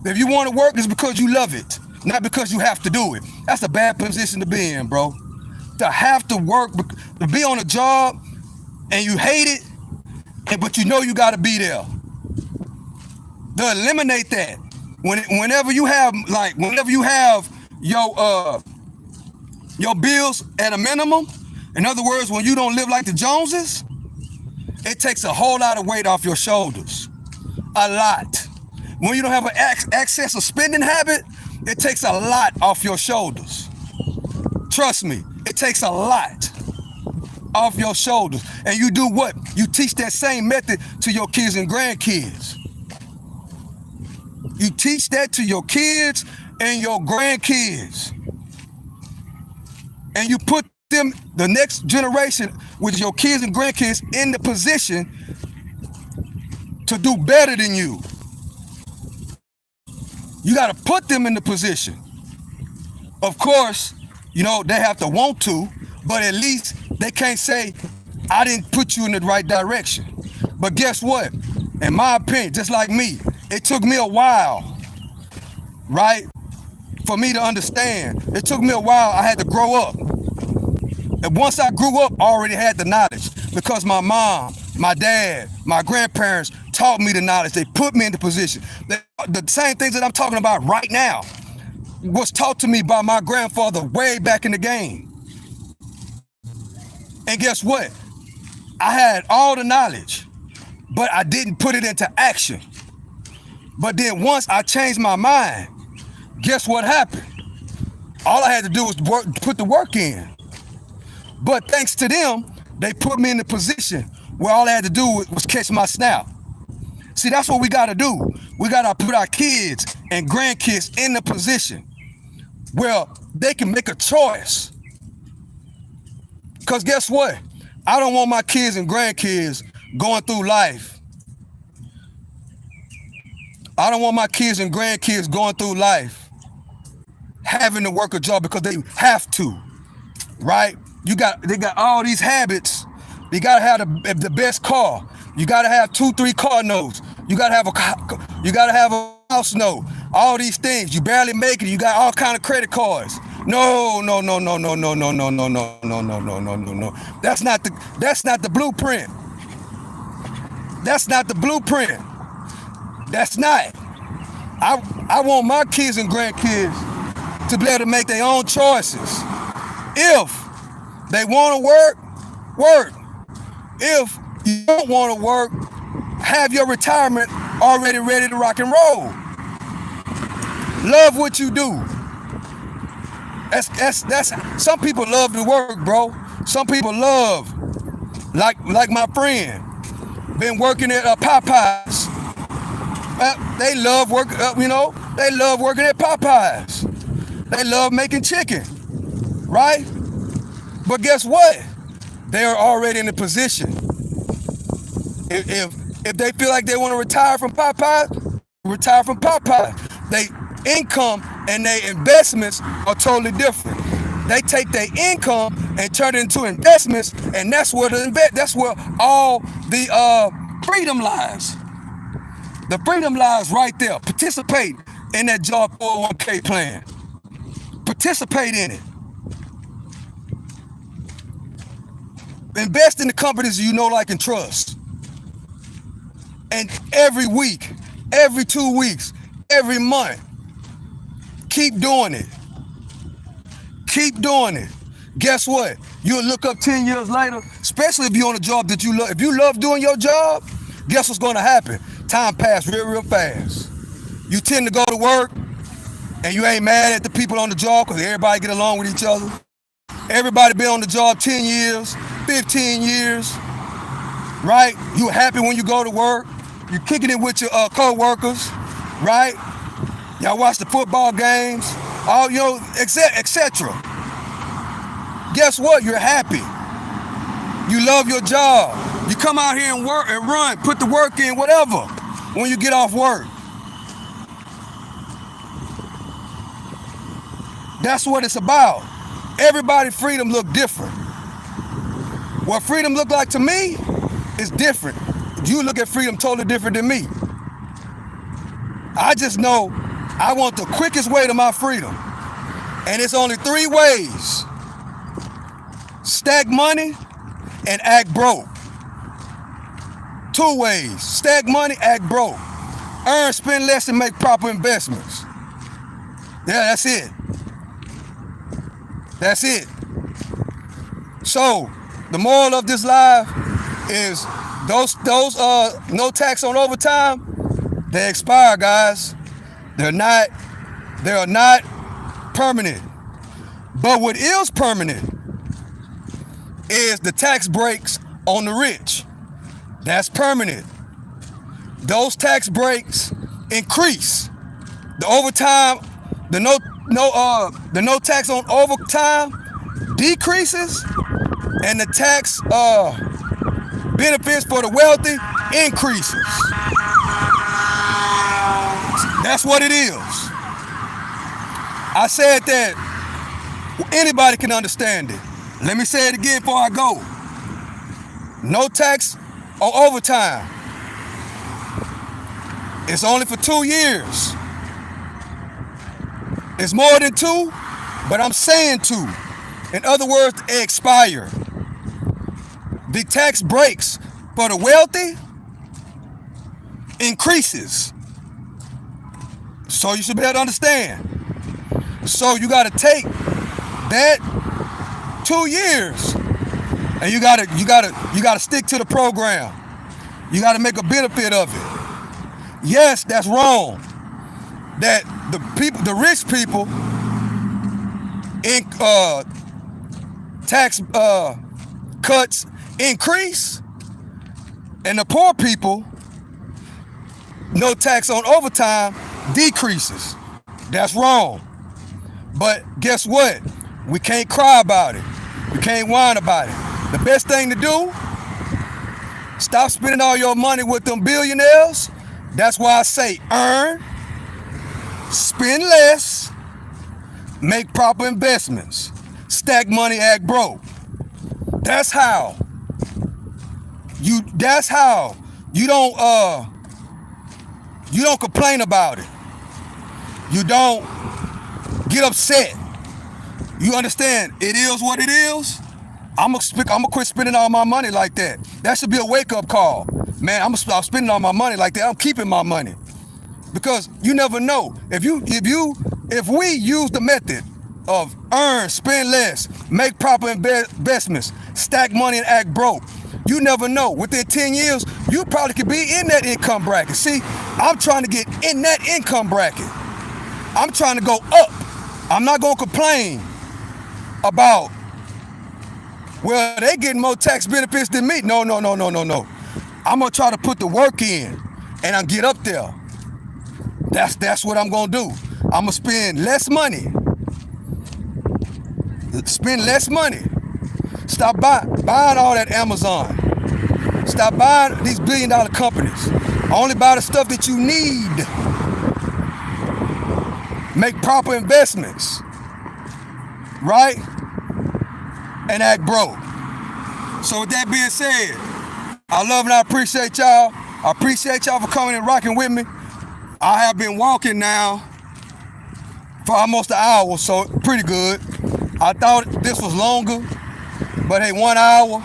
If you want to work, it's because you love it, not because you have to do it. That's a bad position to be in, bro. To have to work, to be on a job and you hate it, but you know you got to be there. To eliminate that, whenever you have your bills at a minimum, in other words, when you don't live like the Joneses, it takes a whole lot of weight off your shoulders. A lot. When you don't have an excess of spending habit, it takes a lot off your shoulders. Trust me, it takes a lot off your shoulders. And you do what? You teach that same method to your kids and grandkids. You teach that to your kids and your grandkids. And you put them, the next generation, with your kids and grandkids, in the position to do better than you. You got to put them in the position. Of course, you know, they have to want to, but at least they can't say, I didn't put you in the right direction. But guess what? In my opinion, just like me, it took me a while, right, for me to understand. It took me a while. I had to grow up. And once I grew up, I already had the knowledge because my mom, my dad, my grandparents taught me the knowledge. They put me in the position. The same things that I'm talking about right now was taught to me by my grandfather way back in the game. And guess what? I had all the knowledge, but I didn't put it into action. But then once I changed my mind, guess what happened? All I had to do was put the work in. But thanks to them, they put me in the position where all I had to do was catch my snap. See, that's what we got to do. We got to put our kids and grandkids in the position Well, they can make a choice. Because guess what? I don't want my kids and grandkids going through life. I don't want my kids and grandkids going through life having to work a job because they have to, right? They got all these habits. You gotta have the best car. You gotta have 2-3 car notes. You gotta have a house note. All these things. You barely make it. You got all kind of credit cards. No. That's not the blueprint. That's not the blueprint. That's not. I want my kids and grandkids to be able to make their own choices. If they want to work. If you don't want to work, have your retirement already ready to rock and roll. Love what you do. That's some people love to work, bro. Some people love, like my friend, been working at Popeyes. They love work, they love working at Popeyes. They love making chicken, right? But guess what? They are already in a position. If they feel like they want to retire from Popeyes, retire from Popeyes. They income and their investments are totally different. They take their income and turn it into investments, and that's where all the freedom lies. The freedom lies right there. Participate in that job 401k plan. Participate in it. Invest in the companies you know, like, and trust. And every week, every 2 weeks, every month, keep doing it. Keep doing it. Guess what? You'll look up 10 years later, especially if you're on a job that you love. If you love doing your job, guess what's going to happen? Time passes real fast. You tend to go to work, and you ain't mad at the people on the job because everybody get along with each other. Everybody been on the job 10 years, 15 years, right? You happy when you go to work. You kicking it with your co-workers, right? Y'all watch the football games, etc. Guess what? You're happy. You love your job. You come out here and work and run, put the work in, whatever, when you get off work. That's what it's about. Everybody's freedom look different. What freedom look like to me is different. You look at freedom totally different than me. I just know I want the quickest way to my freedom. And it's only 3 ways. Stack money and act broke. 2 ways. Stack money, act broke. Earn, spend less, and make proper investments. Yeah, that's it. That's it. So, the moral of this live is those no tax on overtime, they expire, guys. They are not permanent. But what is permanent is the tax breaks on the rich. That's permanent. Those tax breaks increase. The overtime, the no tax on overtime decreases, and the tax benefits for the wealthy increases. That's what it is. I said that anybody can understand it. Let me say it again before I go. No tax on overtime. It's only for 2 years. It's more than 2, but I'm saying 2. In other words, they expire. The tax breaks for the wealthy increases. So you should be able to understand. So you got to take that 2 years, and you gotta stick to the program. You got to make a benefit of it. Yes, that's wrong. That the rich people in tax cuts increase, and the poor people, no tax on overtime decreases. That's wrong. But guess what? We can't cry about it. We can't whine about it. The best thing to do, stop spending all your money with them billionaires. That's why I say earn, spend less, make proper investments, stack money, act broke. That's how you don't complain about it. You don't get upset. You understand? It is what it is. I'm gonna quit spending all my money like that. That should be a wake-up call. Man, I'm gonna stop spending all my money like that. I'm keeping my money. Because you never know. If we use the method of earn, spend less, make proper investments, stack money and act broke, you never know. Within 10 years, you probably could be in that income bracket. See, I'm trying to get in that income bracket. I'm trying to go up. I'm not gonna complain about, well, they getting more tax benefits than me. No. I'm gonna try to put the work in and I'll get up there. That's what I'm gonna do. I'm gonna spend less money. Spend less money. Stop buying all that Amazon. Stop buying these billion-dollar companies. Only buy the stuff that you need. Make proper investments, right? And act broke. So with that being said, I love and I appreciate y'all. I appreciate y'all for coming and rocking with me. I have been walking now for almost an hour, so pretty good. I thought this was longer, but hey, 1 hour,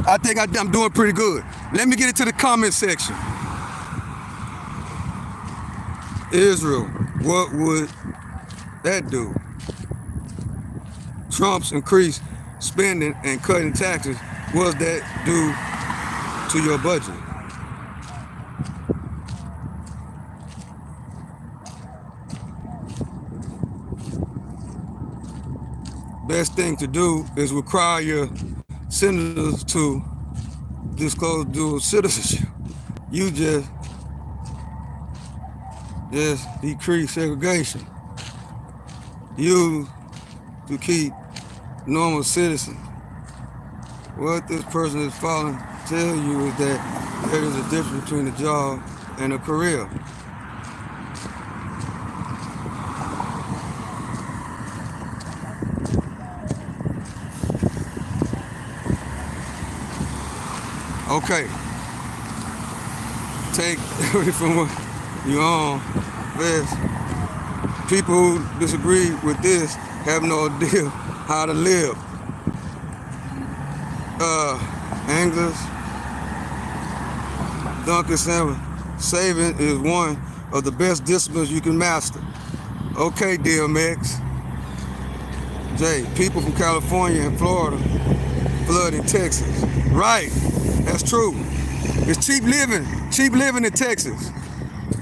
I think I'm doing pretty good. Let me get into the comment section. Israel, what would that do? Trump's increased spending and cutting taxes, what does that do to your budget? Best thing to do is require your senators to disclose dual citizenship. You just decrease segregation. You to keep normal citizens. What this person is following tell you is that there is a difference between a job and a career. Okay. Take from what you own. This. People who disagree with this have no idea how to live. Anglers, Duncan saving is one of the best disciplines you can master. Okay, DMX. Jay, people from California and Florida flood in Texas. Right, that's true. It's cheap living in Texas.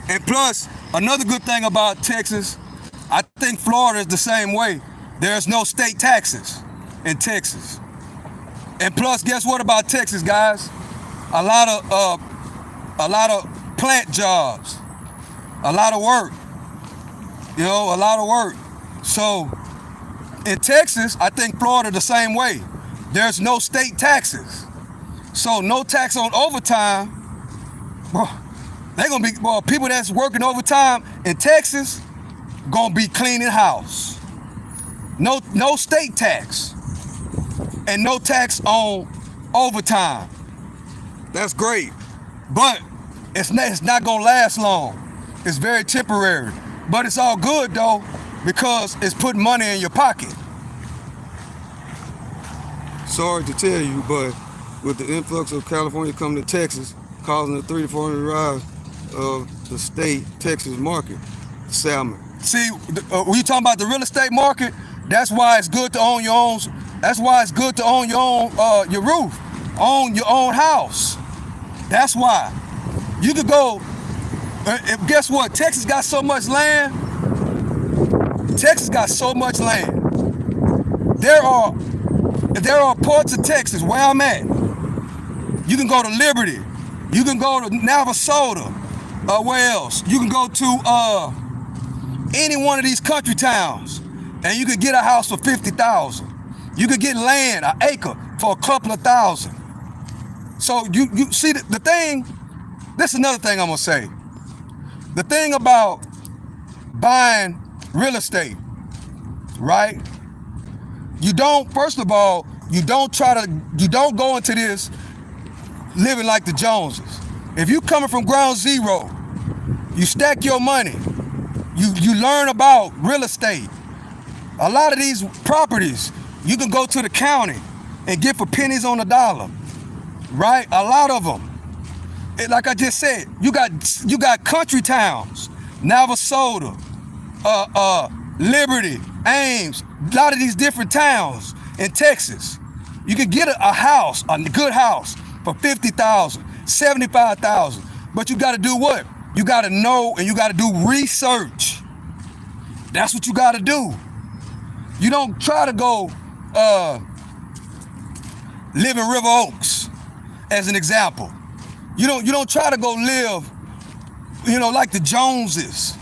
And plus, another good thing about Texas, I think Florida is the same way. There's no state taxes in Texas. And plus, guess what about Texas, guys? A lot of plant jobs, a lot of work. A lot of work. So in Texas, I think Florida the same way. There's no state taxes. So no tax on overtime. They're gonna be people that's working overtime in Texas gonna be cleaning house. No state tax. And no tax on overtime. That's great. But it's not gonna last long. It's very temporary. But it's all good though, because it's putting money in your pocket. Sorry to tell you, but with the influx of California coming to Texas, causing a 3 to 400 rise of the state Texas market, salmon. See, when you talking about the real estate market, that's why it's good to own your own. That's why it's good to own your own your roof, own your own house. That's why. You could go. Guess what? Texas got so much land. Texas got so much land. There are parts of Texas where I'm at. You can go to Liberty. You can go to Navasota. Where else? You can go to any one of these country towns, And you could get a house for $50,000. You could get land, an acre, for a couple of thousand. So you see the thing, this is another thing I'm gonna say. The thing about buying real estate, right? You don't, first of all, you don't go into this living like the Joneses. If you coming from ground zero, you stack your money, you learn about real estate. A lot of these properties, you can go to the county and get for pennies on the dollar, right? A lot of them. Like I just said, you got country towns, Navasota, Liberty, Ames, a lot of these different towns in Texas. You can get a house, a good house, for $50,000, $75,000. But you got to do what? You got to know and you got to do research. That's what you got to do. You don't try to go live in River Oaks, as an example. You don't try to go live, like the Joneses.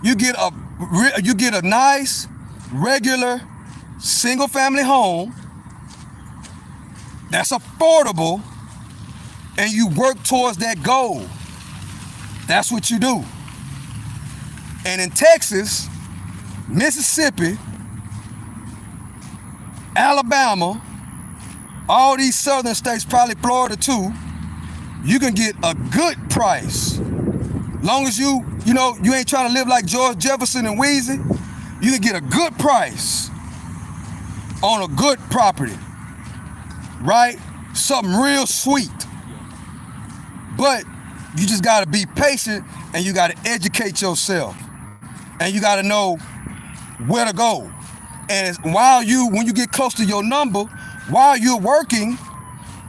You get a nice, regular, single-family home that's affordable, and you work towards that goal. That's what you do. And in Texas, Mississippi, Alabama, all these southern states, probably Florida too, you can get a good price. Long as you ain't trying to live like George Jefferson and Weezy, you can get a good price on a good property, right? Something real sweet. But you just gotta be patient and you gotta educate yourself. And you gotta know where to go. And when you get close to your number, while you're working,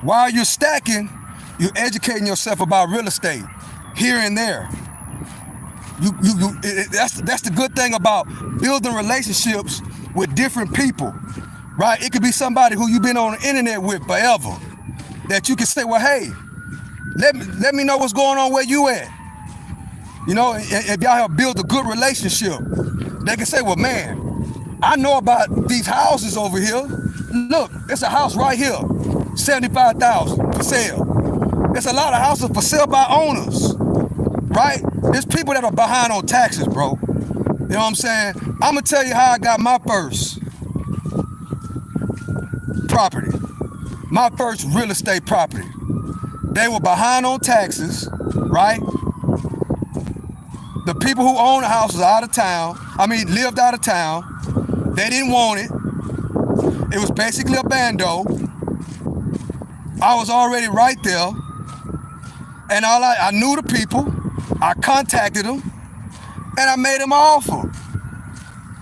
while you're stacking, you're educating yourself about real estate here and there. That's the good thing about building relationships with different people, right? It could be somebody who you've been on the internet with forever, that you can say, well, hey, let me know what's going on where you at. If y'all have built a good relationship, they can say, well, man, I know about these houses over here. Look, it's a house right here, $75,000 for sale. There's a lot of houses for sale by owners, right? There's people that are behind on taxes, bro. You know what I'm saying? I'm gonna tell you how I got my first property, my first real estate property. They were behind on taxes, right? The people who owned the house was lived out of town. They didn't want it. It was basically a bando. I was already right there. And I knew the people. I contacted them. And I made them an offer.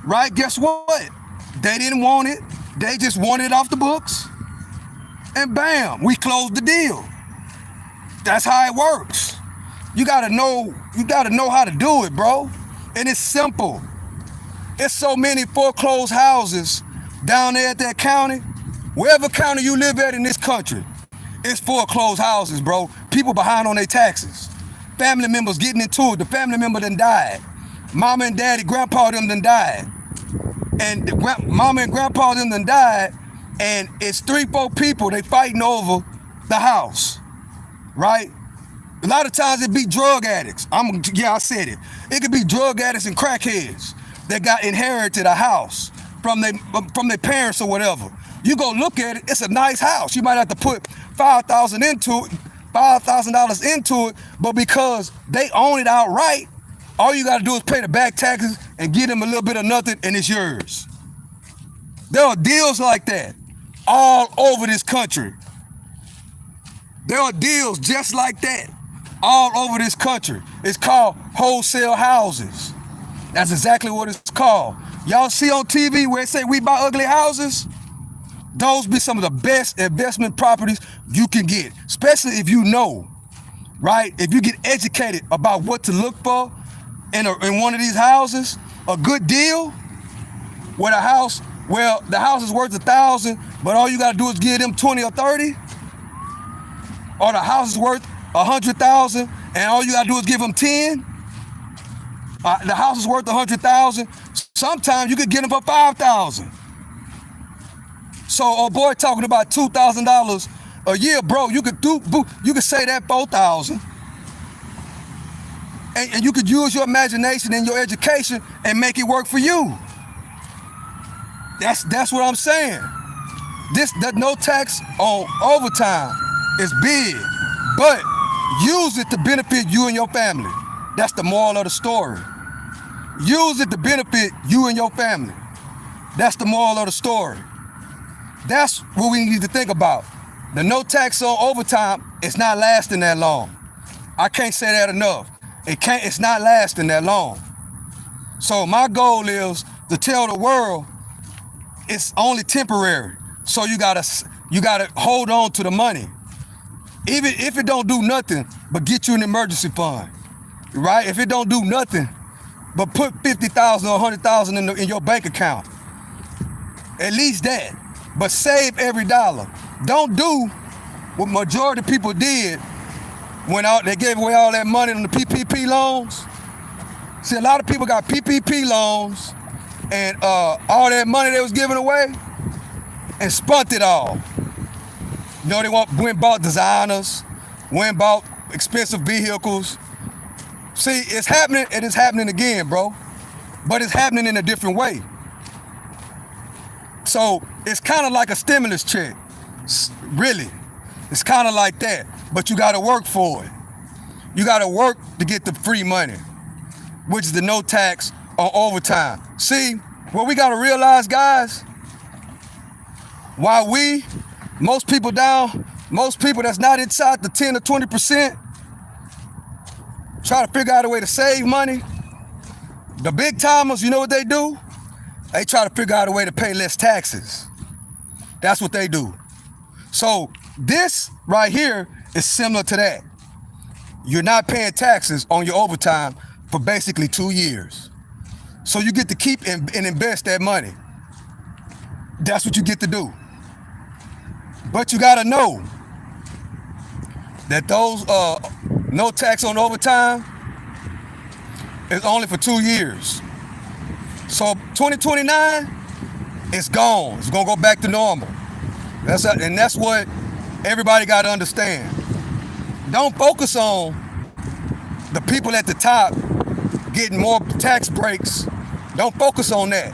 Right? Guess what? They didn't want it. They just wanted it off the books. And bam, we closed the deal. That's how it works. You gotta know how to do it, bro. And it's simple. It's so many foreclosed houses down there at that county. Wherever county you live at in this country, it's foreclosed houses, bro. People behind on their taxes. Family members getting into it. The family member done died. Mama and daddy, grandpa them done died. And mama and grandpa them done died. And it's 3-4 people, they fighting over the house, right? A lot of times it be drug addicts. I said it. It could be drug addicts and crackheads that got inherited a house from their parents or whatever. You go look at it, it's a nice house. You might have to put $5,000 into it, but because they own it outright, all you gotta do is pay the back taxes and give them a little bit of nothing and it's yours. There are deals like that all over this country. There are deals just like that all over this country. It's called wholesale houses. That's exactly what it's called. Y'all see on TV where it say we buy ugly houses? Those be some of the best investment properties you can get, especially if you know, right? If you get educated about what to look for in one of these houses, a good deal where the house is worth $1,000, but all you gotta do is give them 20 or 30, or the house is worth $100,000 and all you gotta do is give them 10. The house is worth $100,000, Sometimes you could get them for $5,000. So, oh boy, talking about $2,000 a year, bro. You could say that $4,000, and you could use your imagination and your education and make it work for you. That's what I'm saying. That no tax on overtime is big, but use it to benefit you and your family. That's the moral of the story. Use it to benefit you and your family. That's the moral of the story. That's what we need to think about. The no tax on overtime is not lasting that long. I can't say that enough. It's not lasting that long. So my goal is to tell the world it's only temporary. So you gotta hold on to the money. Even if it don't do nothing but get you an emergency fund, right? If it don't do nothing but put 50,000 or 100,000 in your bank account, at least that. But save every dollar. Don't do what majority of people did when they gave away all that money on the PPP loans. See, a lot of people got PPP loans and all that money they was giving away and spent it all. You know, they went and bought designers, went and bought expensive vehicles. See, it's happening, and it's happening again, bro. But it's happening in a different way. So it's kind of like a stimulus check, really. It's kind of like that, but you gotta work for it. You gotta work to get the free money, which is the no tax on overtime. See, what we gotta realize, guys, while most people that's not inside the 10 or 20%, try to figure out a way to save money, the big timers, you know what they do? They try to figure out a way to pay less taxes. That's what they do. So this right here is similar to that. You're not paying taxes on your overtime for basically 2 years. So you get to keep and invest that money. That's what you get to do. But you gotta know that those no tax on overtime is only for 2 years. So 2029, it's gone. It's gonna go back to normal. That's what everybody gotta understand. Don't focus on the people at the top getting more tax breaks. Don't focus on that.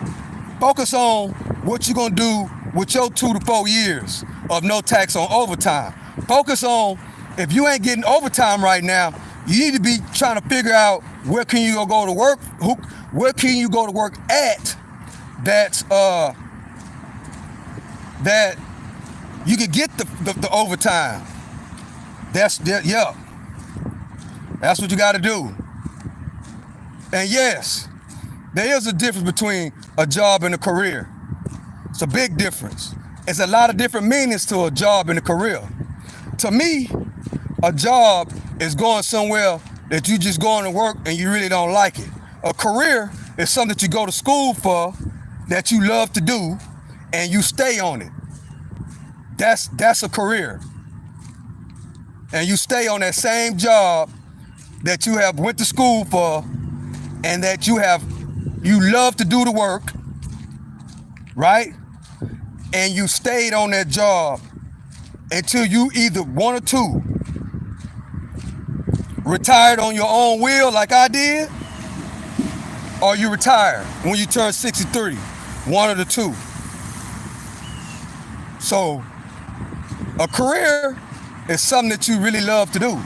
Focus on what you're gonna do with your 2 to 4 years of no tax on overtime. Focus on, if you ain't getting overtime right now, you need to be trying to figure out where can you go to work, where can you go to work at that you could get the overtime. That's what you got to do. And yes, there is a difference between a job and a career. It's a big difference. It's a lot of different meanings to a job and a career. To me, a job is going somewhere that you just going to work and you really don't like it. A career is something that you go to school for, that you love to do, and you stay on it. That's a career. And you stay on that same job that you have went to school for, and that you love to do the work, right? And you stayed on that job until you either one or two retired on your own will like I did, or you retired when you turn 63, one of the two. So a career is something that you really love to do.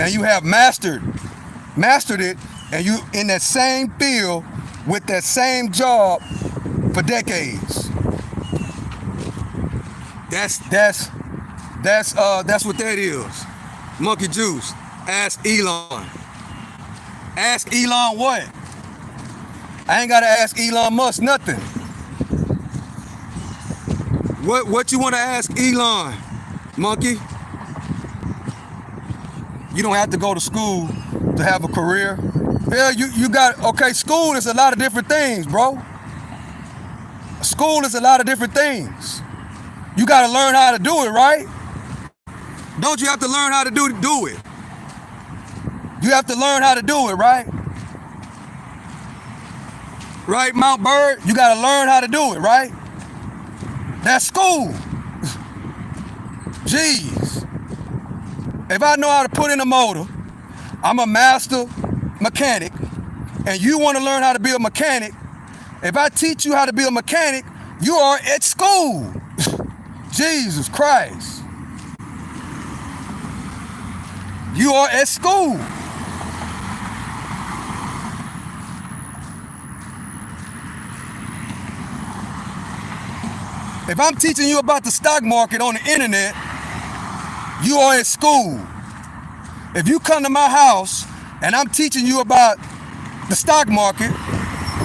And you have mastered it, and you in that same field with that same job for decades. That's what that is. Monkey juice. Ask Elon. Ask Elon what? I ain't gotta ask Elon Musk nothing. What you wanna ask Elon, monkey? You don't have to go to school to have a career. Yeah, you got, okay, school is a lot of different things, bro. School is a lot of different things. You gotta learn how to do it, right? Don't you have to learn how to do it? You have to learn how to do it, right? Right, Mount Bird? You got to learn how to do it, right? That's school. Jeez. If I know how to put in a motor, I'm a master mechanic, and you want to learn how to be a mechanic, if I teach you how to be a mechanic, you are at school. Jesus Christ. You are at school. If I'm teaching you about the stock market on the internet, you are at school. If you come to my house and I'm teaching you about the stock market,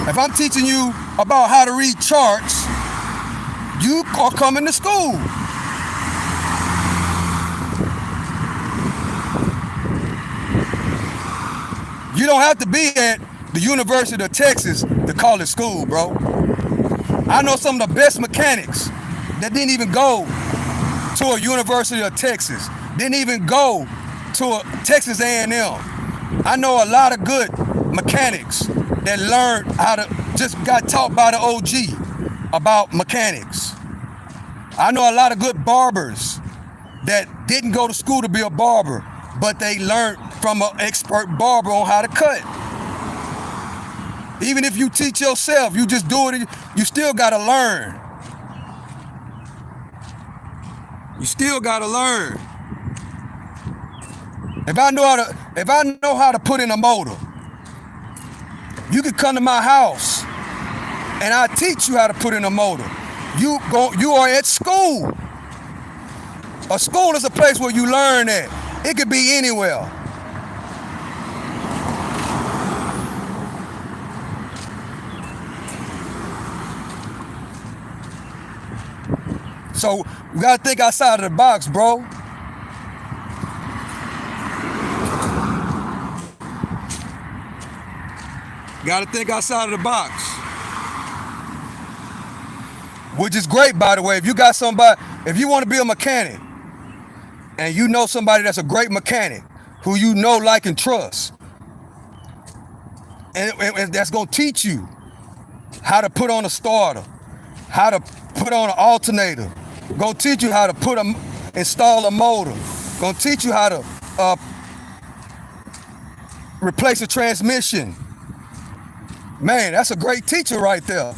if I'm teaching you about how to read charts, you are coming to school. You don't have to be at the University of Texas to call it school, bro. I know some of the best mechanics that didn't even go to a University of Texas, didn't even go to a Texas A&M. I know a lot of good mechanics that learned how to, just got taught by the OG about mechanics. I know a lot of good barbers that didn't go to school to be a barber, but they learned from an expert barber on how to cut. Even if you teach yourself, you just do it, you still gotta learn. You still gotta learn. If I know how to put in a motor, you can come to my house and I teach you how to put in a motor. You are at school. A school is a place where you learn at. It could be anywhere. So you gotta think outside of the box, bro. Gotta think outside of the box. Which is great, by the way. If you got somebody, if you want to be a mechanic and you know somebody that's a great mechanic who you know, like, and trust, and that's gonna teach you how to put on a starter, how to put on an alternator, gonna teach you how to install a motor, gonna teach you how to replace a transmission. Man, that's a great teacher right there.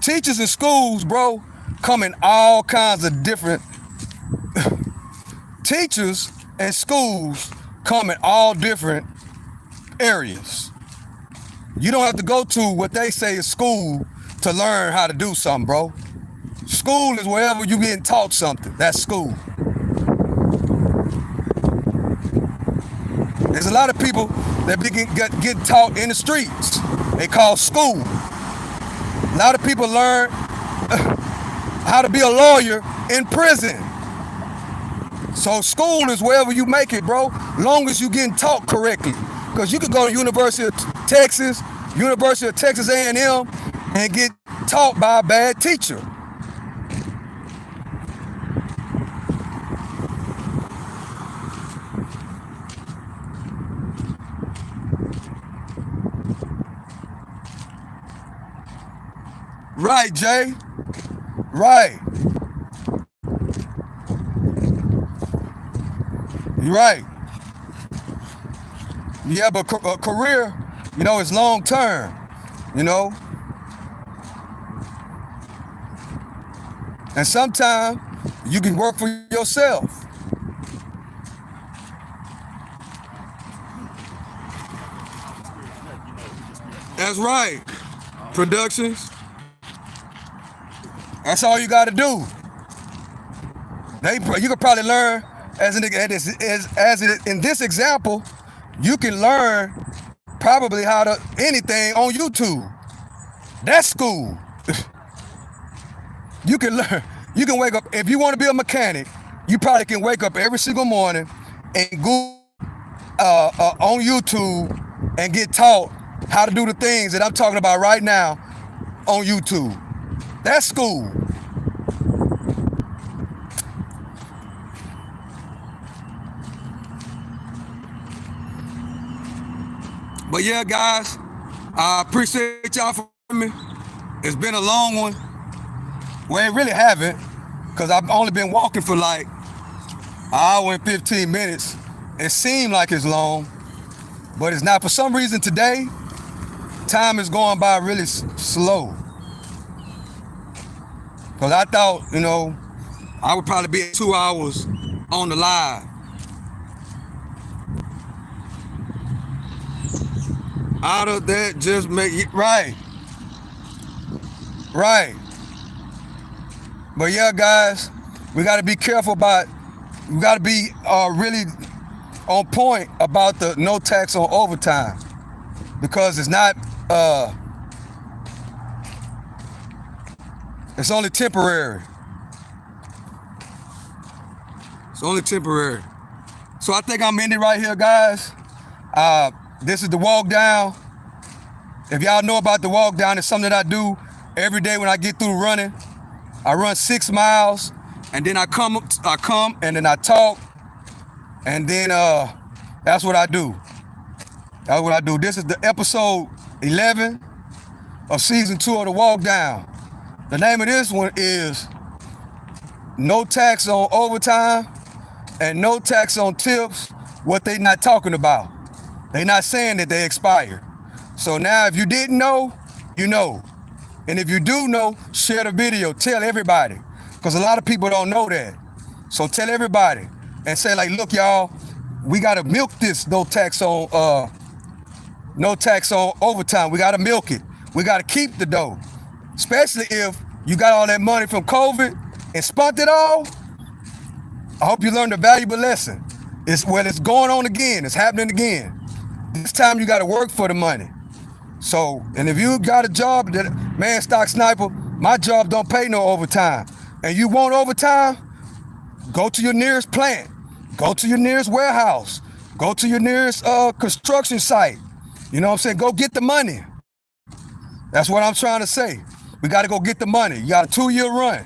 Teachers in schools, bro, come in all kinds of different teachers in schools come in all different areas. You don't have to go to what they say is school to learn how to do something, bro. School is wherever you getting taught something. That's school. There's a lot of people that get taught in the streets. They call school. A lot of people learn how to be a lawyer in prison. So school is wherever you make it, bro, long as you getting taught correctly. Because you could go to University of Texas A&M, and get taught by a bad teacher. Right, Jay. Right. You're right. Yeah, but a career, is long term, And sometimes you can work for yourself. That's right. Productions. That's all you got to do. You could probably learn, in this example, you can learn probably how to anything on YouTube. That's school. You can learn. You can wake up, if you want to be a mechanic, you probably can wake up every single morning and go on YouTube and get taught how to do the things that I'm talking about right now on YouTube. That's school. But yeah, guys, I appreciate y'all for me. It's been a long one. Well, it really haven't, because I've only been walking for like an hour and 15 minutes. It seemed like it's long, but it's not. For some reason today, time is going by really slow. Because I thought, I would probably be 2 hours on the live. Out of that, just make it right. Right. But yeah, guys, we got to be careful we got to be really on point about the no tax on overtime, because it's not, it's only temporary. It's only temporary. So I think I'm ending right here, guys. This is the walk down. If y'all know about the walk down, it's something that I do every day when I get through running. I run 6 miles, and then I come and then I talk, and then that's what I do. That's what I do. This is the episode 11 of season 2 of the walk down. The name of this one is No Tax on Overtime and No Tax on Tips. What they not talking about. They not saying that they expire. So now if you didn't know, you know. And if you do know, share the video, tell everybody. Because a lot of people don't know that. So tell everybody and say, like, look, y'all, we gotta milk this no tax on overtime. We gotta milk it. We gotta keep the dough. Especially if you got all that money from COVID and spent it all. I hope you learned a valuable lesson. It's going on again. It's happening again. This time you gotta work for the money. So, and if you got a job, man, Stock Sniper, my job don't pay no overtime. And you want overtime, go to your nearest plant. Go to your nearest warehouse. Go to your nearest construction site. You know what I'm saying? Go get the money. That's what I'm trying to say. We got to go get the money. You got a 2-year run.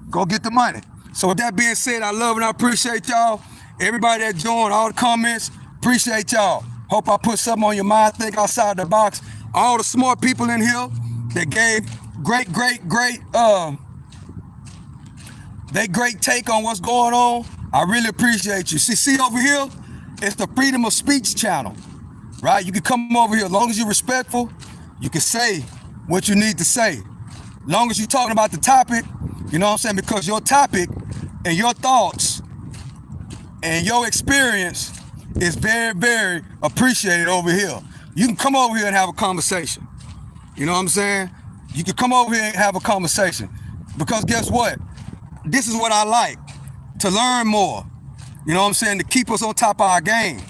Go get the money. So with that being said, I love and I appreciate y'all. Everybody that joined, all the comments, appreciate y'all. Hope I put something on your mind, think outside the box. All the smart people in here that gave great take on what's going on. I really appreciate you. See over here, it's the Freedom of Speech channel, right? You can come over here. As long as you're respectful, you can say what you need to say. As long as you're talking about the topic, you know what I'm saying? Because your topic and your thoughts and your experience is very, very appreciated over here. You can come over here and have a conversation. You know what I'm saying? You can come over here and have a conversation. Because guess what? This is what I like, to learn more. You know what I'm saying? To keep us on top of our game,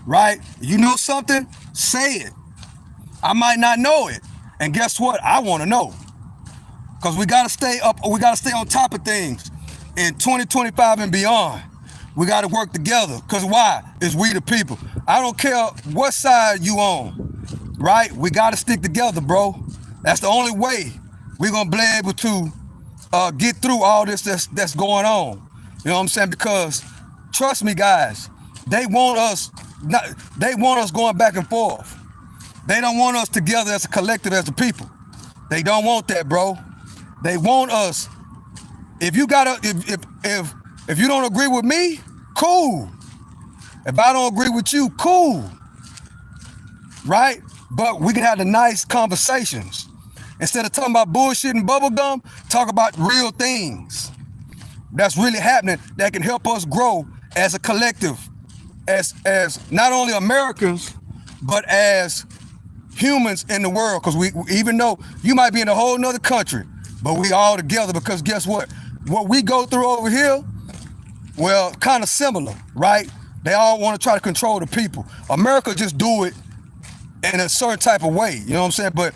right? You know something? Say it. I might not know it. And guess what? I want to know. Because we got to stay up, we got to stay on top of things in 2025 and beyond. We got to work together. Because why? It's we the people. I don't care what side you on, right? We got to stick together, bro. That's the only way we're going to be able to get through all this that's going on. You know what I'm saying? Because trust me, guys, they want us going back and forth. They don't want us together as a collective, as a people. They don't want that, bro. They want us. If you don't agree with me, cool. If I don't agree with you, cool. Right? But we can have the nice conversations. Instead of talking about bullshit and bubblegum, talk about real things that's really happening that can help us grow as a collective, as not only Americans, but as humans in the world. Because we, even though you might be in a whole nother country, but we all together. Because guess what? What we go through over here, well, kind of similar, right? They all want to try to control the people. America just do it in a certain type of way, you know what I'm saying? But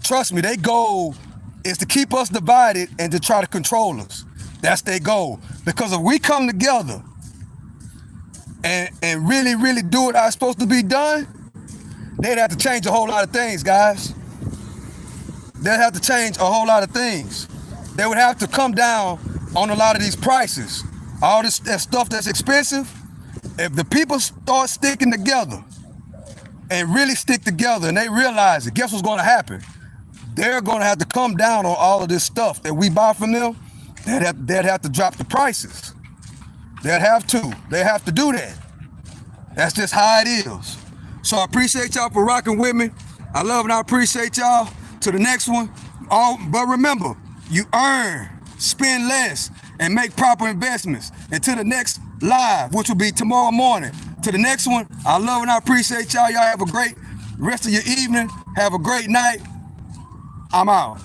trust me, their goal is to keep us divided and to try to control us. That's their goal. Because if we come together and really, really do what is supposed to be done, they'd have to change a whole lot of things, guys. They'd have to change a whole lot of things. They would have to come down on a lot of these prices. All this that stuff that's expensive, if the people start sticking together and really stick together and they realize it, guess what's going to happen? They're going to have to come down on all of this stuff that we buy from them. They'd have to drop the prices. They'd have to. They have to do that. That's just how it is. So I appreciate y'all for rocking with me. I love and I appreciate y'all. To the next one. But remember, you earn, spend less, and make proper investments. And to the next live, which will be tomorrow morning. To the next one, I love and I appreciate y'all. Y'all have a great rest of your evening. Have a great night. I'm out.